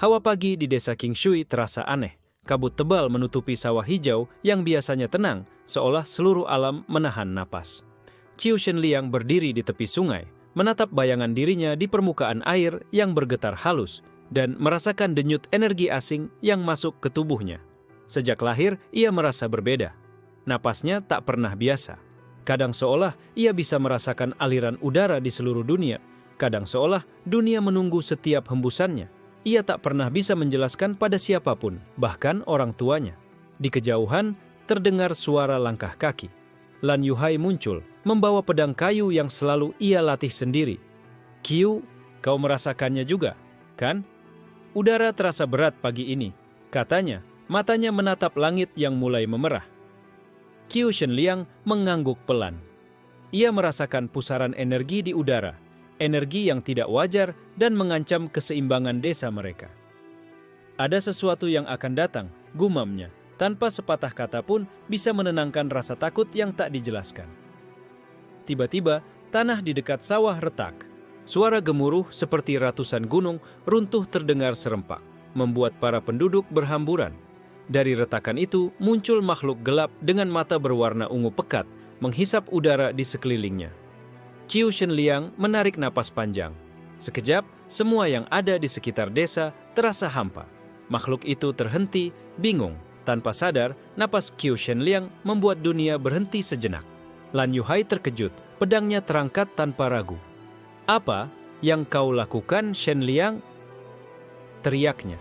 Hawa pagi di desa Qingshui terasa aneh. Kabut tebal menutupi sawah hijau yang biasanya tenang, seolah seluruh alam menahan napas. Qiu Shenliang berdiri di tepi sungai, menatap bayangan dirinya di permukaan air yang bergetar halus, dan merasakan denyut energi asing yang masuk ke tubuhnya. Sejak lahir, ia merasa berbeda. Napasnya tak pernah biasa. Kadang seolah ia bisa merasakan aliran udara di seluruh dunia. Kadang seolah dunia menunggu setiap hembusannya. Ia tak pernah bisa menjelaskan pada siapapun, bahkan orang tuanya. Di kejauhan, terdengar suara langkah kaki. Lan Yuhai muncul, membawa pedang kayu yang selalu ia latih sendiri. "Qiu, kau merasakannya juga, kan?" "Udara terasa berat pagi ini," katanya, matanya menatap langit yang mulai memerah. Qiu Shenliang mengangguk pelan. Ia merasakan pusaran energi di udara. Energi yang tidak wajar dan mengancam keseimbangan desa mereka. "Ada sesuatu yang akan datang," gumamnya, tanpa sepatah kata pun bisa menenangkan rasa takut yang tak dijelaskan. Tiba-tiba, tanah di dekat sawah retak. Suara gemuruh seperti ratusan gunung runtuh terdengar serempak, membuat para penduduk berhamburan. Dari retakan itu muncul makhluk gelap dengan mata berwarna ungu pekat, menghisap udara di sekelilingnya. Qiu Shenliang menarik napas panjang. Sekejap, semua yang ada di sekitar desa terasa hampa. Makhluk itu terhenti, bingung. Tanpa sadar, napas Qiu Shenliang membuat dunia berhenti sejenak. Lan Yuhai terkejut, pedangnya terangkat tanpa ragu. "Apa yang kau lakukan, Shenliang?" teriaknya.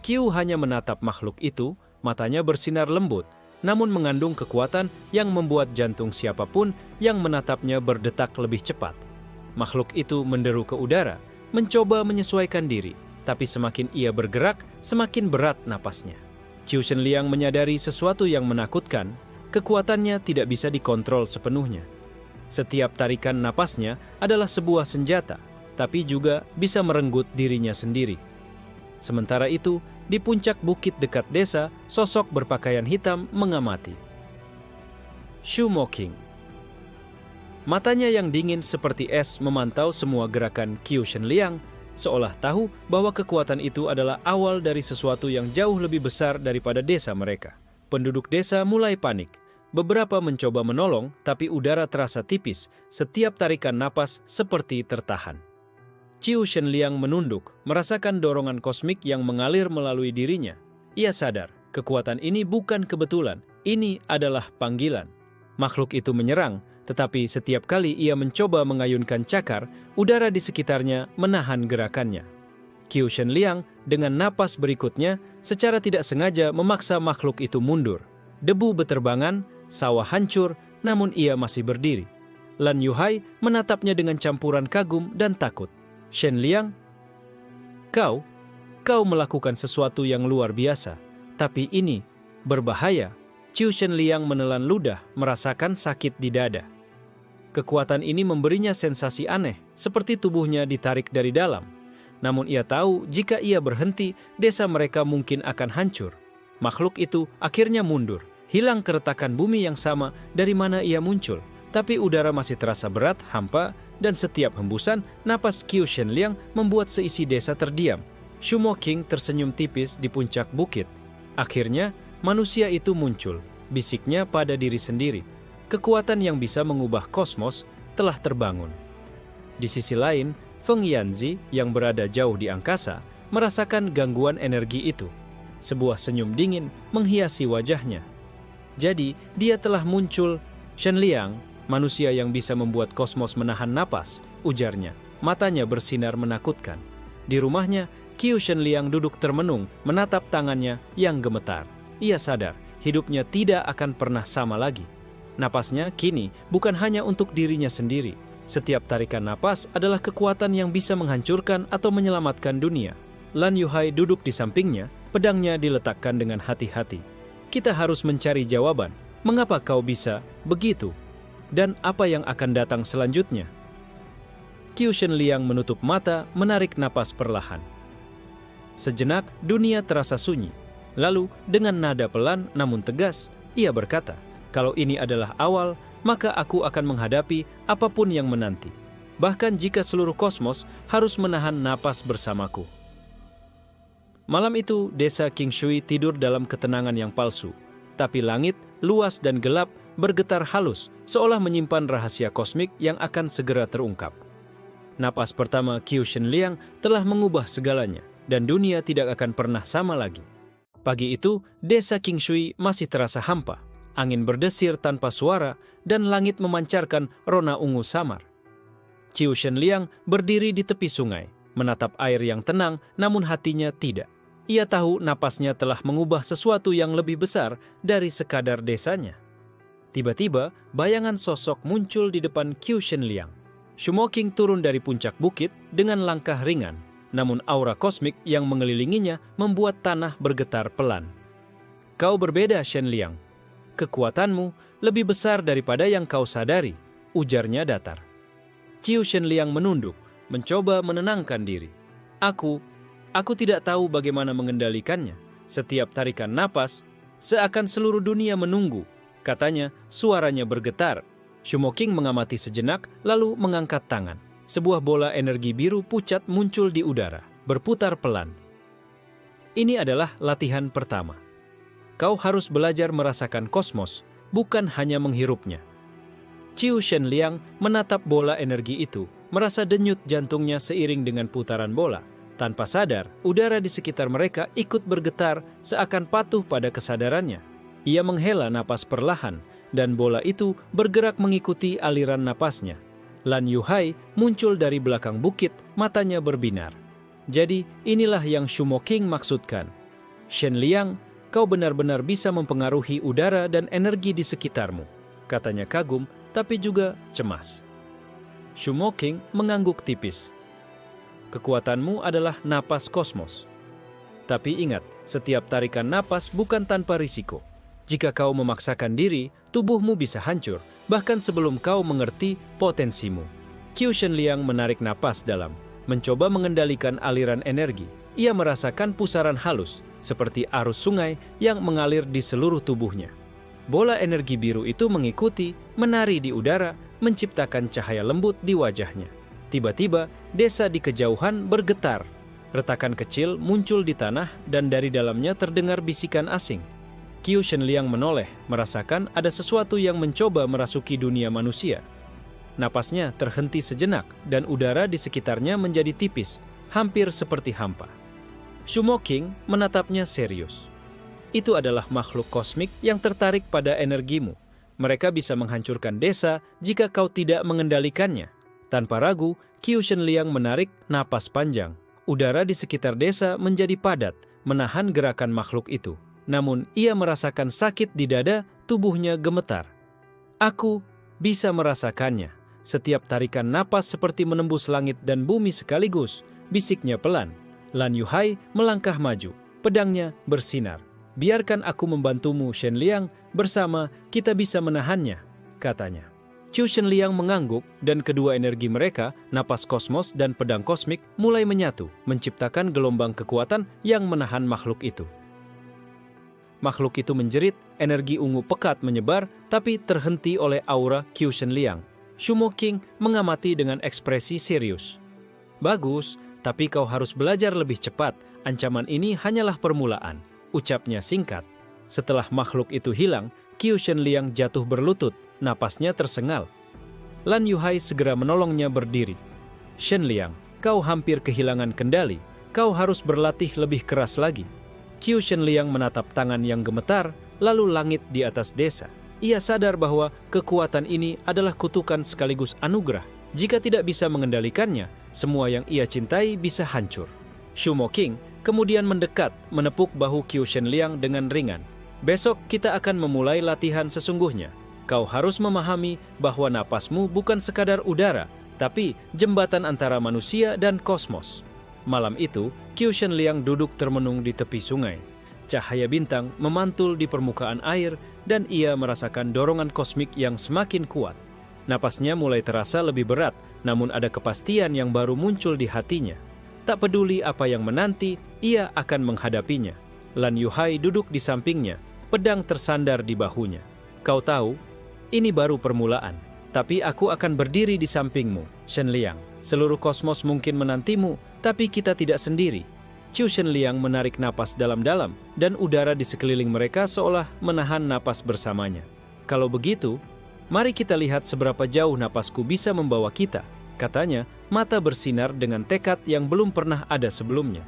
Qiu hanya menatap makhluk itu, matanya bersinar lembut, namun mengandung kekuatan yang membuat jantung siapapun yang menatapnya berdetak lebih cepat. Makhluk itu menderu ke udara, mencoba menyesuaikan diri, tapi semakin ia bergerak, semakin berat napasnya. Qiu Shenliang menyadari sesuatu yang menakutkan, kekuatannya tidak bisa dikontrol sepenuhnya. Setiap tarikan napasnya adalah sebuah senjata, tapi juga bisa merenggut dirinya sendiri. Sementara itu, di puncak bukit dekat desa, sosok berpakaian hitam mengamati. Shu Moqing. Matanya yang dingin seperti es memantau semua gerakan Qiu Shenliang, seolah tahu bahwa kekuatan itu adalah awal dari sesuatu yang jauh lebih besar daripada desa mereka. Penduduk desa mulai panik. Beberapa mencoba menolong, tapi udara terasa tipis, setiap tarikan napas seperti tertahan. Qiu Shenliang menunduk, merasakan dorongan kosmik yang mengalir melalui dirinya. Ia sadar, kekuatan ini bukan kebetulan, ini adalah panggilan. Makhluk itu menyerang, tetapi setiap kali ia mencoba mengayunkan cakar, udara di sekitarnya menahan gerakannya. Qiu Shenliang dengan napas berikutnya secara tidak sengaja memaksa makhluk itu mundur. Debu beterbangan, sawah hancur, namun ia masih berdiri. Lan Yuhai menatapnya dengan campuran kagum dan takut. "Shenliang, kau melakukan sesuatu yang luar biasa, tapi ini berbahaya." Qiu Shenliang menelan ludah, merasakan sakit di dada. Kekuatan ini memberinya sensasi aneh, seperti tubuhnya ditarik dari dalam. Namun ia tahu jika ia berhenti, desa mereka mungkin akan hancur. Makhluk itu akhirnya mundur, hilang keretakan bumi yang sama dari mana ia muncul. Tapi udara masih terasa berat, hampa, dan setiap hembusan, napas Qiu Shenliang membuat seisi desa terdiam. Shu Moqing tersenyum tipis di puncak bukit. Akhirnya, manusia itu muncul, bisiknya pada diri sendiri. Kekuatan yang bisa mengubah kosmos telah terbangun. Di sisi lain, Feng Yanzi yang berada jauh di angkasa merasakan gangguan energi itu. Sebuah senyum dingin menghiasi wajahnya. Jadi, dia telah muncul. "Shenliang, manusia yang bisa membuat kosmos menahan napas," ujarnya. Matanya bersinar menakutkan. Di rumahnya, Qiu Shenliang duduk termenung, menatap tangannya yang gemetar. Ia sadar, hidupnya tidak akan pernah sama lagi. Napasnya kini bukan hanya untuk dirinya sendiri. Setiap tarikan napas adalah kekuatan yang bisa menghancurkan atau menyelamatkan dunia. Lan Yuhai duduk di sampingnya, pedangnya diletakkan dengan hati-hati. "Kita harus mencari jawaban. Mengapa kau bisa begitu? Dan apa yang akan datang selanjutnya?" Qiu Shenliang menutup mata, menarik napas perlahan. Sejenak, dunia terasa sunyi. Lalu, dengan nada pelan namun tegas, ia berkata, "Kalau ini adalah awal, maka aku akan menghadapi apapun yang menanti. Bahkan jika seluruh kosmos harus menahan napas bersamaku." Malam itu, desa King Shui tidur dalam ketenangan yang palsu. Tapi langit, luas dan gelap, bergetar halus, seolah menyimpan rahasia kosmik yang akan segera terungkap. Napas pertama Qiu Shenliang telah mengubah segalanya, dan dunia tidak akan pernah sama lagi. Pagi itu, desa King Shui masih terasa hampa. Angin berdesir tanpa suara, dan langit memancarkan rona ungu samar. Qiu Shenliang berdiri di tepi sungai, menatap air yang tenang, namun hatinya tidak. Ia tahu napasnya telah mengubah sesuatu yang lebih besar dari sekadar desanya. Tiba-tiba, bayangan sosok muncul di depan Qiu Shenliang. Shumo King turun dari puncak bukit dengan langkah ringan, namun aura kosmik yang mengelilinginya membuat tanah bergetar pelan. Kau berbeda, Shenliang. Kekuatanmu lebih besar daripada yang kau sadari, ujarnya datar. Qiu Shenliang menunduk, mencoba menenangkan diri. Aku tidak tahu bagaimana mengendalikannya. Setiap tarikan napas, seakan seluruh dunia menunggu. Katanya, suaranya bergetar. Shumo King mengamati sejenak, lalu mengangkat tangan. Sebuah bola energi biru pucat muncul di udara, berputar pelan. Ini adalah latihan pertama. Kau harus belajar merasakan kosmos, bukan hanya menghirupnya. Qiu Shenliang menatap bola energi itu, merasa denyut jantungnya seiring dengan putaran bola. Tanpa sadar, udara di sekitar mereka ikut bergetar seakan patuh pada kesadarannya. Ia menghela napas perlahan, dan bola itu bergerak mengikuti aliran napasnya. Lan Yuhai muncul dari belakang bukit, matanya berbinar. Jadi, inilah yang Shumo King maksudkan. Shenliang, kau benar-benar bisa mempengaruhi udara dan energi di sekitarmu, katanya kagum, tapi juga cemas. Shumo King mengangguk tipis. Kekuatanmu adalah napas kosmos. Tapi ingat, setiap tarikan napas bukan tanpa risiko. Jika kau memaksakan diri, tubuhmu bisa hancur, bahkan sebelum kau mengerti potensimu. Qiu Shenliang menarik napas dalam, mencoba mengendalikan aliran energi. Ia merasakan pusaran halus, seperti arus sungai yang mengalir di seluruh tubuhnya. Bola energi biru itu mengikuti, menari di udara, menciptakan cahaya lembut di wajahnya. Tiba-tiba, desa di kejauhan bergetar. Retakan kecil muncul di tanah dan dari dalamnya terdengar bisikan asing. Qiu Shenliang menoleh, merasakan ada sesuatu yang mencoba merasuki dunia manusia. Napasnya terhenti sejenak dan udara di sekitarnya menjadi tipis, hampir seperti hampa. Shumo King menatapnya serius. Itu adalah makhluk kosmik yang tertarik pada energimu. Mereka bisa menghancurkan desa jika kau tidak mengendalikannya. Tanpa ragu, Qiu Shenliang menarik napas panjang. Udara di sekitar desa menjadi padat, menahan gerakan makhluk itu. Namun, ia merasakan sakit di dada, tubuhnya gemetar. Aku bisa merasakannya. Setiap tarikan napas seperti menembus langit dan bumi sekaligus, bisiknya pelan. Lan Yuhai melangkah maju, pedangnya bersinar. Biarkan aku membantumu, Shenliang, bersama kita bisa menahannya, katanya. Qiu Shenliang mengangguk dan kedua energi mereka, napas kosmos dan pedang kosmik, mulai menyatu, menciptakan gelombang kekuatan yang menahan makhluk itu. Makhluk itu menjerit, energi ungu pekat menyebar, tapi terhenti oleh aura Qiu Shenliang. Shumo King mengamati dengan ekspresi serius. Bagus, tapi kau harus belajar lebih cepat, ancaman ini hanyalah permulaan, ucapnya singkat. Setelah makhluk itu hilang, Qiu Shenliang jatuh berlutut, napasnya tersengal. Lan Yuhai segera menolongnya berdiri. Shenliang, kau hampir kehilangan kendali. Kau harus berlatih lebih keras lagi. Qiu Shenliang menatap tangan yang gemetar, lalu langit di atas desa. Ia sadar bahwa kekuatan ini adalah kutukan sekaligus anugerah. Jika tidak bisa mengendalikannya, semua yang ia cintai bisa hancur. Shumo King kemudian mendekat, menepuk bahu Qiu Shenliang dengan ringan. Besok kita akan memulai latihan sesungguhnya. Kau harus memahami bahwa napasmu bukan sekadar udara, tapi jembatan antara manusia dan kosmos. Malam itu, Qiu Shenliang duduk termenung di tepi sungai. Cahaya bintang memantul di permukaan air dan ia merasakan dorongan kosmik yang semakin kuat. Napasnya mulai terasa lebih berat, namun ada kepastian yang baru muncul di hatinya. Tak peduli apa yang menanti, ia akan menghadapinya. Lan Yuhai duduk di sampingnya, pedang tersandar di bahunya. Kau tahu, ini baru permulaan, tapi aku akan berdiri di sampingmu, Shenliang. Seluruh kosmos mungkin menantimu, tapi kita tidak sendiri. Qiu Shenliang menarik napas dalam-dalam dan udara di sekeliling mereka seolah menahan napas bersamanya. Kalau begitu, mari kita lihat seberapa jauh napasku bisa membawa kita, katanya, mata bersinar dengan tekad yang belum pernah ada sebelumnya.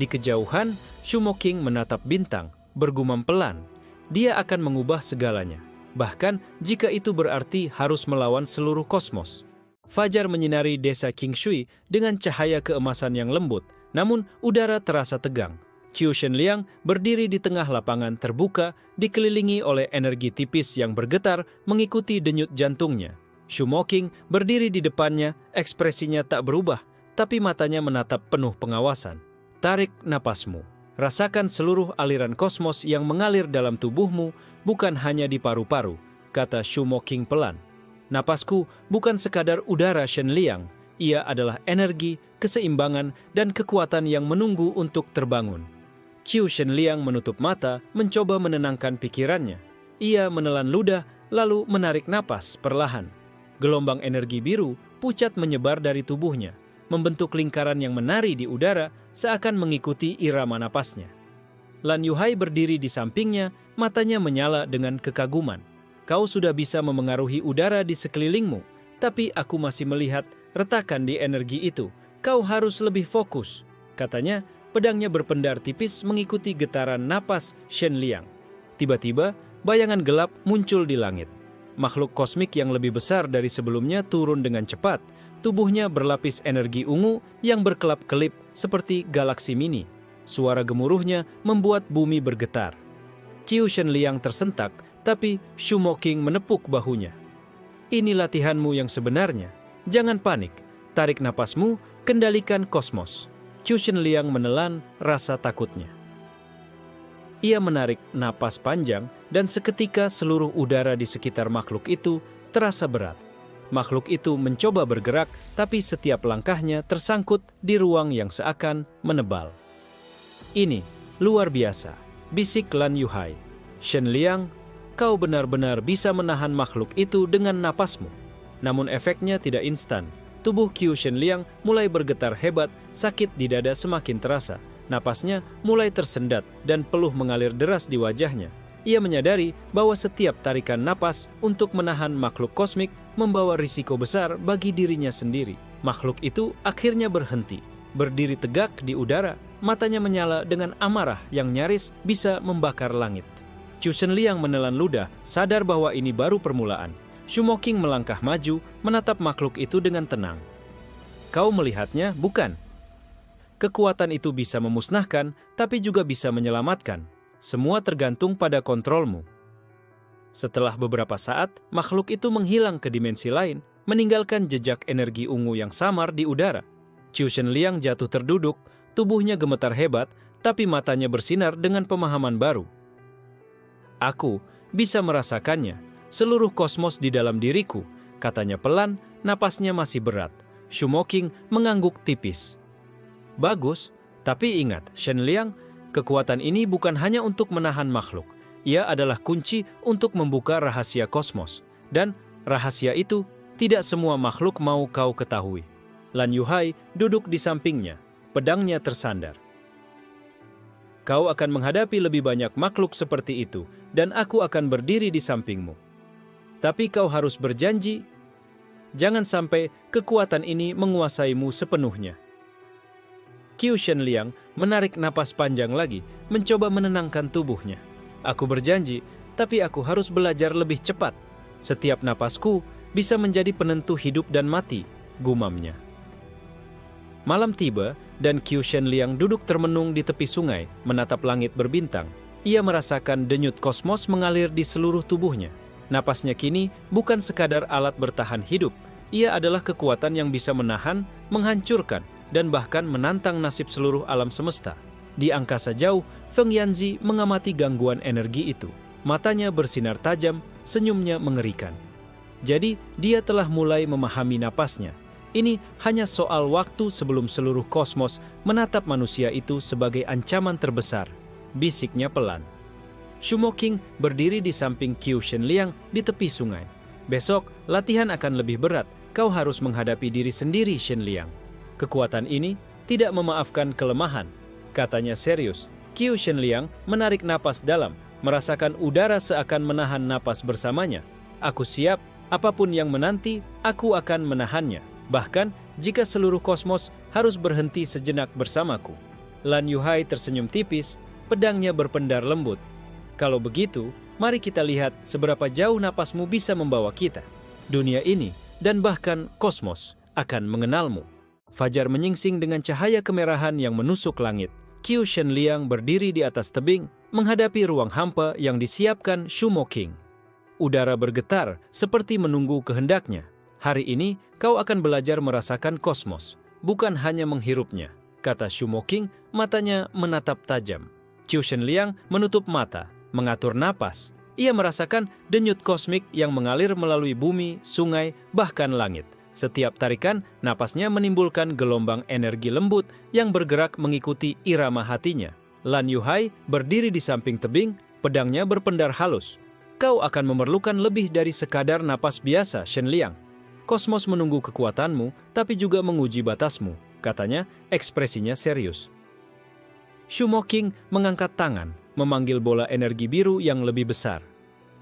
Di kejauhan, Shumoking menatap bintang, bergumam pelan. Dia akan mengubah segalanya, bahkan jika itu berarti harus melawan seluruh kosmos. Fajar menyinari desa Qingshui dengan cahaya keemasan yang lembut, namun udara terasa tegang. Qiu Shenliang berdiri di tengah lapangan terbuka, dikelilingi oleh energi tipis yang bergetar mengikuti denyut jantungnya. Shumoking berdiri di depannya, ekspresinya tak berubah, tapi matanya menatap penuh pengawasan. Tarik napasmu. Rasakan seluruh aliran kosmos yang mengalir dalam tubuhmu, bukan hanya di paru-paru, kata Shumoking pelan. Napasku bukan sekadar udara Shenliang, ia adalah energi, keseimbangan, dan kekuatan yang menunggu untuk terbangun. Qiu Shenliang menutup mata, mencoba menenangkan pikirannya. Ia menelan ludah, lalu menarik napas perlahan. Gelombang energi biru pucat menyebar dari tubuhnya, membentuk lingkaran yang menari di udara seakan mengikuti irama napasnya. Lan Yuhai berdiri di sampingnya, matanya menyala dengan kekaguman. Kau sudah bisa memengaruhi udara di sekelilingmu, tapi aku masih melihat retakan di energi itu. Kau harus lebih fokus, katanya, pedangnya berpendar tipis mengikuti getaran napas Shenliang. Tiba-tiba, bayangan gelap muncul di langit. Makhluk kosmik yang lebih besar dari sebelumnya turun dengan cepat. Tubuhnya berlapis energi ungu yang berkelap-kelip seperti galaksi mini. Suara gemuruhnya membuat bumi bergetar. Qiu Shenliang tersentak, tapi Shumoking menepuk bahunya. Ini latihanmu yang sebenarnya. Jangan panik. Tarik napasmu, kendalikan kosmos. Qiu Shenliang menelan rasa takutnya. Ia menarik napas panjang dan seketika seluruh udara di sekitar makhluk itu terasa berat. Makhluk itu mencoba bergerak, tapi setiap langkahnya tersangkut di ruang yang seakan menebal. Ini luar biasa, bisik Lan Yuhai. Shenliang, kau benar-benar bisa menahan makhluk itu dengan napasmu. Namun efeknya tidak instan. Tubuh Qiu Shenliang mulai bergetar hebat, sakit di dada semakin terasa. Napasnya mulai tersendat dan peluh mengalir deras di wajahnya. Ia menyadari bahwa setiap tarikan napas untuk menahan makhluk kosmik membawa risiko besar bagi dirinya sendiri. Makhluk itu akhirnya berhenti, berdiri tegak di udara, matanya menyala dengan amarah yang nyaris bisa membakar langit. Qiu Shenliang menelan ludah, sadar bahwa ini baru permulaan. Shumoking melangkah maju, menatap makhluk itu dengan tenang. Kau melihatnya, bukan? Kekuatan itu bisa memusnahkan, tapi juga bisa menyelamatkan. Semua tergantung pada kontrolmu. Setelah beberapa saat, makhluk itu menghilang ke dimensi lain, meninggalkan jejak energi ungu yang samar di udara. Qiu Shenliang jatuh terduduk, tubuhnya gemetar hebat, tapi matanya bersinar dengan pemahaman baru. Aku bisa merasakannya, seluruh kosmos di dalam diriku, katanya pelan, napasnya masih berat. Shumoking mengangguk tipis. Bagus, tapi ingat, Shenliang, kekuatan ini bukan hanya untuk menahan makhluk. Ia adalah kunci untuk membuka rahasia kosmos. Dan rahasia itu tidak semua makhluk mau kau ketahui. Lan Yuhai duduk di sampingnya, pedangnya tersandar. Kau akan menghadapi lebih banyak makhluk seperti itu, dan aku akan berdiri di sampingmu. Tapi kau harus berjanji, jangan sampai kekuatan ini menguasaimu sepenuhnya. Qiu Shenliang menarik napas panjang lagi, mencoba menenangkan tubuhnya. Aku berjanji, tapi aku harus belajar lebih cepat. Setiap napasku bisa menjadi penentu hidup dan mati, gumamnya. Malam tiba, dan Qiu Shenliang duduk termenung di tepi sungai, menatap langit berbintang. Ia merasakan denyut kosmos mengalir di seluruh tubuhnya. Napasnya kini bukan sekadar alat bertahan hidup, ia adalah kekuatan yang bisa menahan, menghancurkan, dan bahkan menantang nasib seluruh alam semesta. Di angkasa jauh, Feng Yanzi mengamati gangguan energi itu. Matanya bersinar tajam, senyumnya mengerikan. Jadi, dia telah mulai memahami napasnya. Ini hanya soal waktu sebelum seluruh kosmos menatap manusia itu sebagai ancaman terbesar, bisiknya pelan. Shumoking berdiri di samping Qiu Shenliang di tepi sungai. Besok, latihan akan lebih berat. Kau harus menghadapi diri sendiri, Shenliang. Kekuatan ini tidak memaafkan kelemahan. katanya serius. Qiu Shenliang menarik napas dalam, merasakan udara seakan menahan napas bersamanya. Aku siap, apapun yang menanti, aku akan menahannya. Bahkan, jika seluruh kosmos harus berhenti sejenak bersamaku. Lan Yuhai tersenyum tipis, pedangnya berpendar lembut. Kalau begitu, mari kita lihat seberapa jauh napasmu bisa membawa kita. Dunia ini, dan bahkan kosmos, akan mengenalmu. Fajar menyingsing dengan cahaya kemerahan yang menusuk langit. Qiu Shenliang berdiri di atas tebing, menghadapi ruang hampa yang disiapkan Shu Moqing. Udara bergetar, seperti menunggu kehendaknya. Hari ini, kau akan belajar merasakan kosmos, bukan hanya menghirupnya, kata Shu Moqing, matanya menatap tajam. Qiu Shenliang menutup mata, mengatur napas. Ia merasakan denyut kosmik yang mengalir melalui bumi, sungai, bahkan langit. Setiap tarikan, napasnya menimbulkan gelombang energi lembut yang bergerak mengikuti irama hatinya. Lan Yuhai berdiri di samping tebing, pedangnya berpendar halus. Kau akan memerlukan lebih dari sekadar napas biasa, Shenliang. Kosmos menunggu kekuatanmu, tapi juga menguji batasmu, katanya, ekspresinya serius. Shu Moqing mengangkat tangan, memanggil bola energi biru yang lebih besar.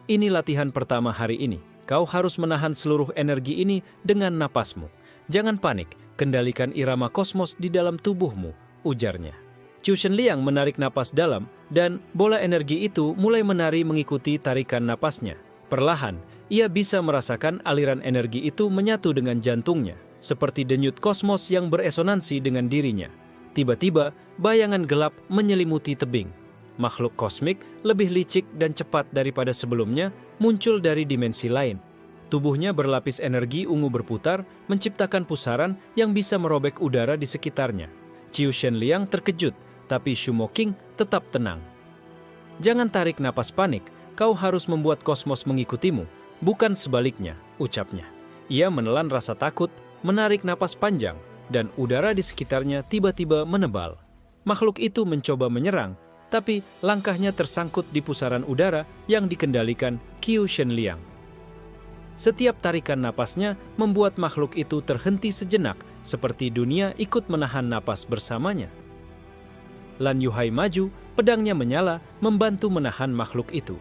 Ini latihan pertama hari ini. Kau harus menahan seluruh energi ini dengan napasmu. Jangan panik, kendalikan irama kosmos di dalam tubuhmu, ujarnya. Qiu Shenliang menarik napas dalam, dan bola energi itu mulai menari mengikuti tarikan napasnya. Perlahan, ia bisa merasakan aliran energi itu menyatu dengan jantungnya, seperti denyut kosmos yang beresonansi dengan dirinya. Tiba-tiba, bayangan gelap menyelimuti tebing. Makhluk kosmik lebih licik dan cepat daripada sebelumnya muncul dari dimensi lain. Tubuhnya berlapis energi ungu berputar, menciptakan pusaran yang bisa merobek udara di sekitarnya. Qiu Shenliang terkejut, tapi Shu Moqing tetap tenang. Jangan tarik napas panik, kau harus membuat kosmos mengikutimu, bukan sebaliknya, ucapnya. Ia menelan rasa takut, menarik napas panjang, dan udara di sekitarnya tiba-tiba menebal. Makhluk itu mencoba menyerang, tapi langkahnya tersangkut di pusaran udara yang dikendalikan Qiu Shenliang. Setiap tarikan napasnya membuat makhluk itu terhenti sejenak, seperti dunia ikut menahan napas bersamanya. Lan Yuhai maju, pedangnya menyala, membantu menahan makhluk itu.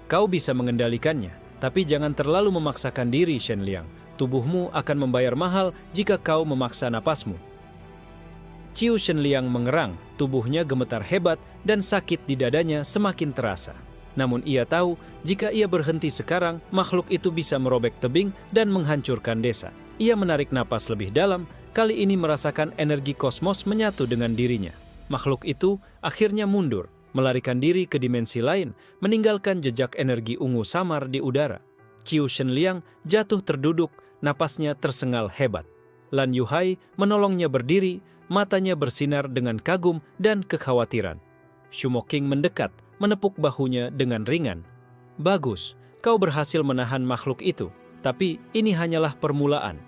Kau bisa mengendalikannya, tapi jangan terlalu memaksakan diri, Shenliang. Tubuhmu akan membayar mahal jika kau memaksa napasmu. Qiu Shenliang mengerang, tubuhnya gemetar hebat dan sakit di dadanya semakin terasa. Namun ia tahu, jika ia berhenti sekarang, makhluk itu bisa merobek tebing dan menghancurkan desa. Ia menarik napas lebih dalam, kali ini merasakan energi kosmos menyatu dengan dirinya. Makhluk itu akhirnya mundur, melarikan diri ke dimensi lain, meninggalkan jejak energi ungu samar di udara. Qiu Shenliang jatuh terduduk, napasnya tersengal hebat. Lan Yuhai menolongnya berdiri, matanya bersinar dengan kagum dan kekhawatiran. Shu Moqing mendekat, menepuk bahunya dengan ringan. Bagus, kau berhasil menahan makhluk itu, tapi ini hanyalah permulaan.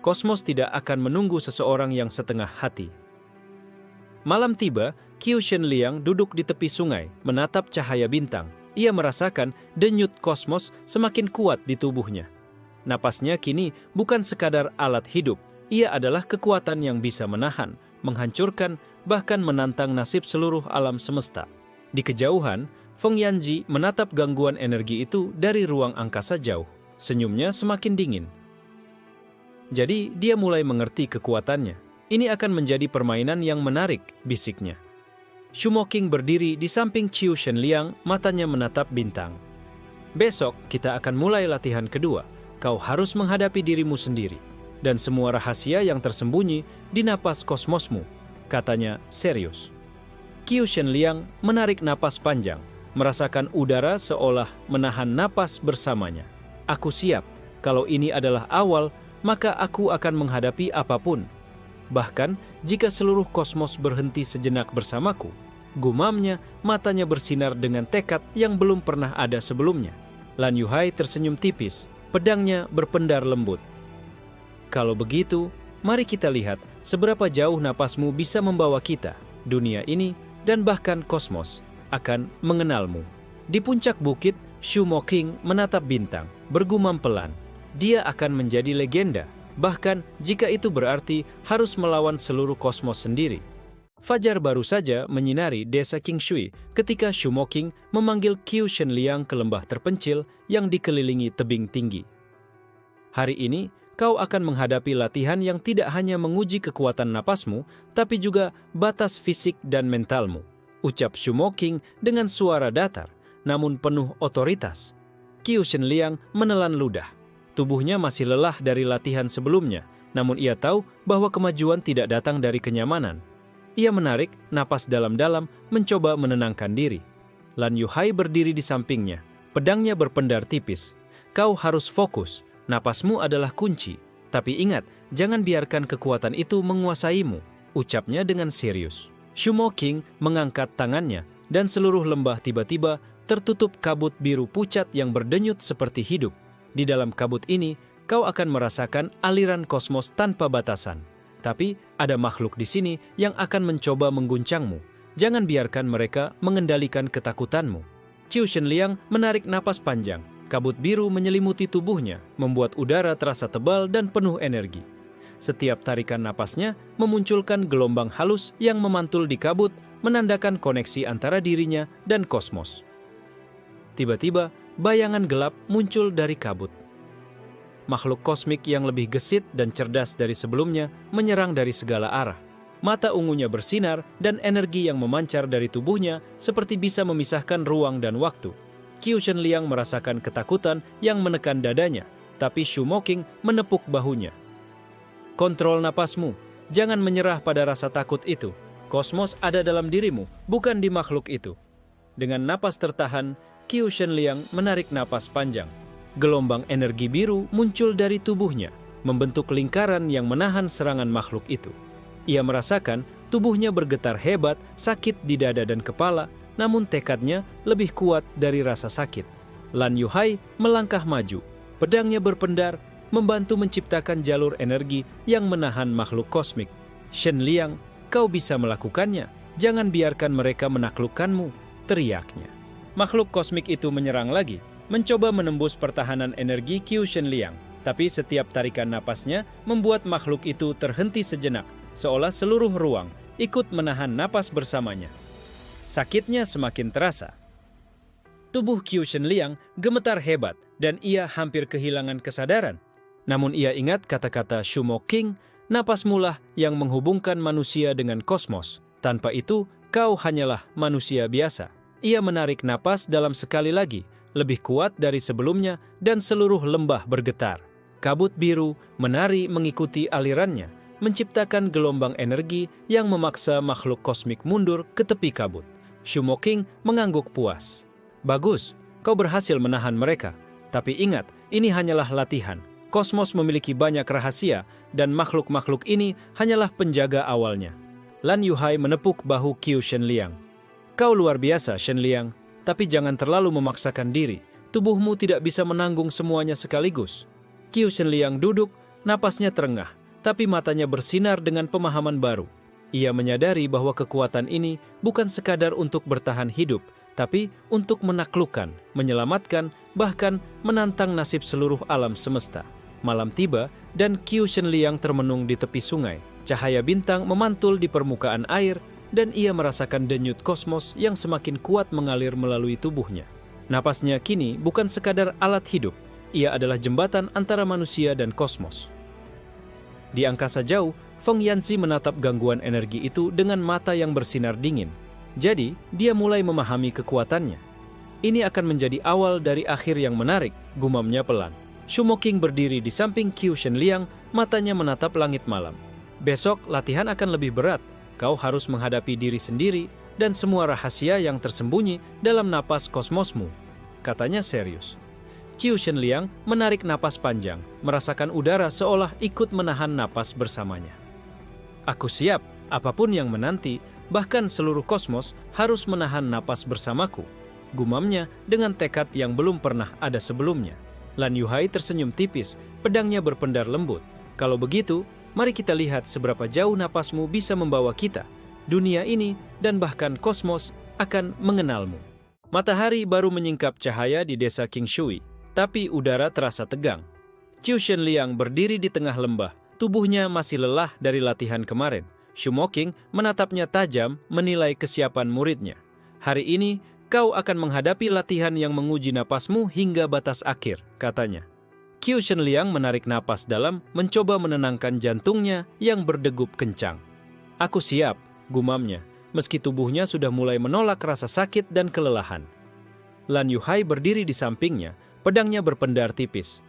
Kosmos tidak akan menunggu seseorang yang setengah hati. Malam tiba, Qiu Shenliang duduk di tepi sungai, menatap cahaya bintang. Ia merasakan denyut kosmos semakin kuat di tubuhnya. Napasnya kini bukan sekadar alat hidup, ia adalah kekuatan yang bisa menahan, menghancurkan, bahkan menantang nasib seluruh alam semesta. Di kejauhan, Feng Yanji menatap gangguan energi itu dari ruang angkasa jauh. Senyumnya semakin dingin. Jadi dia mulai mengerti kekuatannya. Ini akan menjadi permainan yang menarik, bisiknya. Shu Moqing berdiri di samping Qiu Shenliang, matanya menatap bintang. Besok kita akan mulai latihan kedua. Kau harus menghadapi dirimu sendiri dan semua rahasia yang tersembunyi di napas kosmosmu, katanya serius. Qiu Shenliang menarik napas panjang, merasakan udara seolah menahan napas bersamanya. Aku siap, kalau ini adalah awal, maka aku akan menghadapi apapun. Bahkan jika seluruh kosmos berhenti sejenak bersamaku, gumamnya, matanya bersinar dengan tekad yang belum pernah ada sebelumnya. Lan Yuhai tersenyum tipis, pedangnya berpendar lembut. Kalau begitu, mari kita lihat seberapa jauh napasmu bisa membawa kita, dunia ini, dan bahkan kosmos akan mengenalmu. Di puncak bukit, Shu Moqing menatap bintang, bergumam pelan. Dia akan menjadi legenda, bahkan jika itu berarti harus melawan seluruh kosmos sendiri. Fajar baru saja menyinari desa Qingshui ketika Shu Moqing memanggil Qiu Shenliang ke lembah terpencil yang dikelilingi tebing tinggi. Hari ini, kau akan menghadapi latihan yang tidak hanya menguji kekuatan napasmu, tapi juga batas fisik dan mentalmu, ucap Shu Moqing dengan suara datar, namun penuh otoritas. Qiu Shenliang menelan ludah. Tubuhnya masih lelah dari latihan sebelumnya, namun ia tahu bahwa kemajuan tidak datang dari kenyamanan. Ia menarik napas dalam-dalam, mencoba menenangkan diri. Lan Yuhai berdiri di sampingnya, pedangnya berpendar tipis. Kau harus fokus, napasmu adalah kunci. Tapi ingat, jangan biarkan kekuatan itu menguasaimu, ucapnya dengan serius. Shu Moqing mengangkat tangannya, dan seluruh lembah tiba-tiba tertutup kabut biru pucat yang berdenyut seperti hidup. Di dalam kabut ini, kau akan merasakan aliran kosmos tanpa batasan. Tapi ada makhluk di sini yang akan mencoba mengguncangmu. Jangan biarkan mereka mengendalikan ketakutanmu. Qiu Shenliang menarik napas panjang. Kabut biru menyelimuti tubuhnya, membuat udara terasa tebal dan penuh energi. Setiap tarikan napasnya memunculkan gelombang halus yang memantul di kabut, menandakan koneksi antara dirinya dan kosmos. Tiba-tiba, bayangan gelap muncul dari kabut. Makhluk kosmik yang lebih gesit dan cerdas dari sebelumnya menyerang dari segala arah. Mata ungunya bersinar dan energi yang memancar dari tubuhnya seperti bisa memisahkan ruang dan waktu. Qiu Shenliang merasakan ketakutan yang menekan dadanya, tapi Shu Moqing menepuk bahunya. Kontrol napasmu, jangan menyerah pada rasa takut itu. Kosmos ada dalam dirimu, bukan di makhluk itu. Dengan napas tertahan, Qiu Shenliang menarik napas panjang. Gelombang energi biru muncul dari tubuhnya, membentuk lingkaran yang menahan serangan makhluk itu. Ia merasakan tubuhnya bergetar hebat, sakit di dada dan kepala, namun tekadnya lebih kuat dari rasa sakit. Lan Yuhai melangkah maju, pedangnya berpendar, membantu menciptakan jalur energi yang menahan makhluk kosmik. Shenliang, kau bisa melakukannya, jangan biarkan mereka menaklukkanmu, teriaknya. Makhluk kosmik itu menyerang lagi, mencoba menembus pertahanan energi Qiu Shenliang, tapi setiap tarikan napasnya membuat makhluk itu terhenti sejenak, seolah seluruh ruang ikut menahan napas bersamanya. Sakitnya semakin terasa. Tubuh Qiu Shenliang gemetar hebat dan ia hampir kehilangan kesadaran. Namun ia ingat kata-kata Shu Moqing, napasmulah yang menghubungkan manusia dengan kosmos. Tanpa itu, kau hanyalah manusia biasa. Ia menarik napas dalam sekali lagi, lebih kuat dari sebelumnya dan seluruh lembah bergetar. Kabut biru menari mengikuti alirannya, menciptakan gelombang energi yang memaksa makhluk kosmik mundur ke tepi kabut. Shu Moqing mengangguk puas. Bagus, kau berhasil menahan mereka. Tapi ingat, ini hanyalah latihan. Kosmos memiliki banyak rahasia dan makhluk-makhluk ini hanyalah penjaga awalnya. Lan Yuhai menepuk bahu Qiu Shenliang. Kau luar biasa, Shenliang. Tapi jangan terlalu memaksakan diri, tubuhmu tidak bisa menanggung semuanya sekaligus. Qiu Shenliang duduk, napasnya terengah, tapi matanya bersinar dengan pemahaman baru. Ia menyadari bahwa kekuatan ini bukan sekadar untuk bertahan hidup, tapi untuk menaklukkan, menyelamatkan, bahkan menantang nasib seluruh alam semesta. Malam tiba dan Qiu Shenliang termenung di tepi sungai. Cahaya bintang memantul di permukaan air, dan ia merasakan denyut kosmos yang semakin kuat mengalir melalui tubuhnya. Napasnya kini bukan sekadar alat hidup, ia adalah jembatan antara manusia dan kosmos. Di angkasa jauh, Feng Yanzi menatap gangguan energi itu dengan mata yang bersinar dingin. Jadi, dia mulai memahami kekuatannya. Ini akan menjadi awal dari akhir yang menarik, gumamnya pelan. Shu Moqing berdiri di samping Qiu Shenliang, matanya menatap langit malam. Besok latihan akan lebih berat. Kau harus menghadapi diri sendiri dan semua rahasia yang tersembunyi dalam napas kosmosmu, katanya serius. Qiu Shenliang menarik napas panjang, merasakan udara seolah ikut menahan napas bersamanya. Aku siap, apapun yang menanti, bahkan seluruh kosmos harus menahan napas bersamaku, gumamnya dengan tekad yang belum pernah ada sebelumnya. Lan Yuhai tersenyum tipis, pedangnya berpendar lembut. Kalau begitu, mari kita lihat seberapa jauh napasmu bisa membawa kita. Dunia ini dan bahkan kosmos akan mengenalmu. Matahari baru menyingkap cahaya di desa Qingshui, tapi udara terasa tegang. Qiu Shenliang berdiri di tengah lembah, tubuhnya masih lelah dari latihan kemarin. Shu Moking menatapnya tajam menilai kesiapan muridnya. Hari ini, kau akan menghadapi latihan yang menguji napasmu hingga batas akhir, katanya. Qiu Shenliang menarik napas dalam, mencoba menenangkan jantungnya yang berdegup kencang. Aku siap, gumamnya, meski tubuhnya sudah mulai menolak rasa sakit dan kelelahan. Lan Yuhai berdiri di sampingnya, pedangnya berpendar tipis.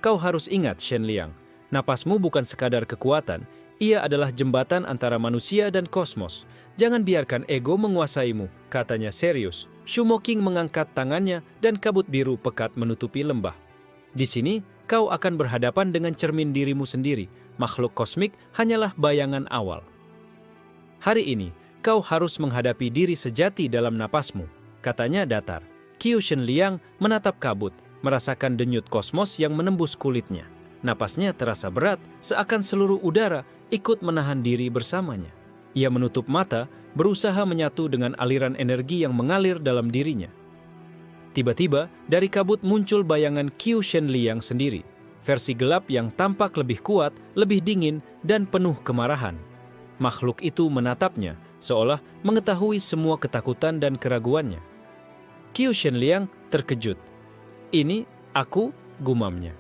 Kau harus ingat, Shenliang, napasmu bukan sekadar kekuatan, ia adalah jembatan antara manusia dan kosmos. Jangan biarkan ego menguasaimu, katanya serius. Shu Moking mengangkat tangannya dan kabut biru pekat menutupi lembah. Di sini, kau akan berhadapan dengan cermin dirimu sendiri. Makhluk kosmik hanyalah bayangan awal. Hari ini, kau harus menghadapi diri sejati dalam napasmu, katanya datar. Qiu Shenliang menatap kabut, merasakan denyut kosmos yang menembus kulitnya. Napasnya terasa berat, seakan seluruh udara ikut menahan diri bersamanya. Ia menutup mata, berusaha menyatu dengan aliran energi yang mengalir dalam dirinya. Tiba-tiba, dari kabut muncul bayangan Qiu Shenliang sendiri, versi gelap yang tampak lebih kuat, lebih dingin, dan penuh kemarahan. Makhluk itu menatapnya, seolah mengetahui semua ketakutan dan keraguannya. Qiu Shenliang terkejut. Ini aku, gumamnya.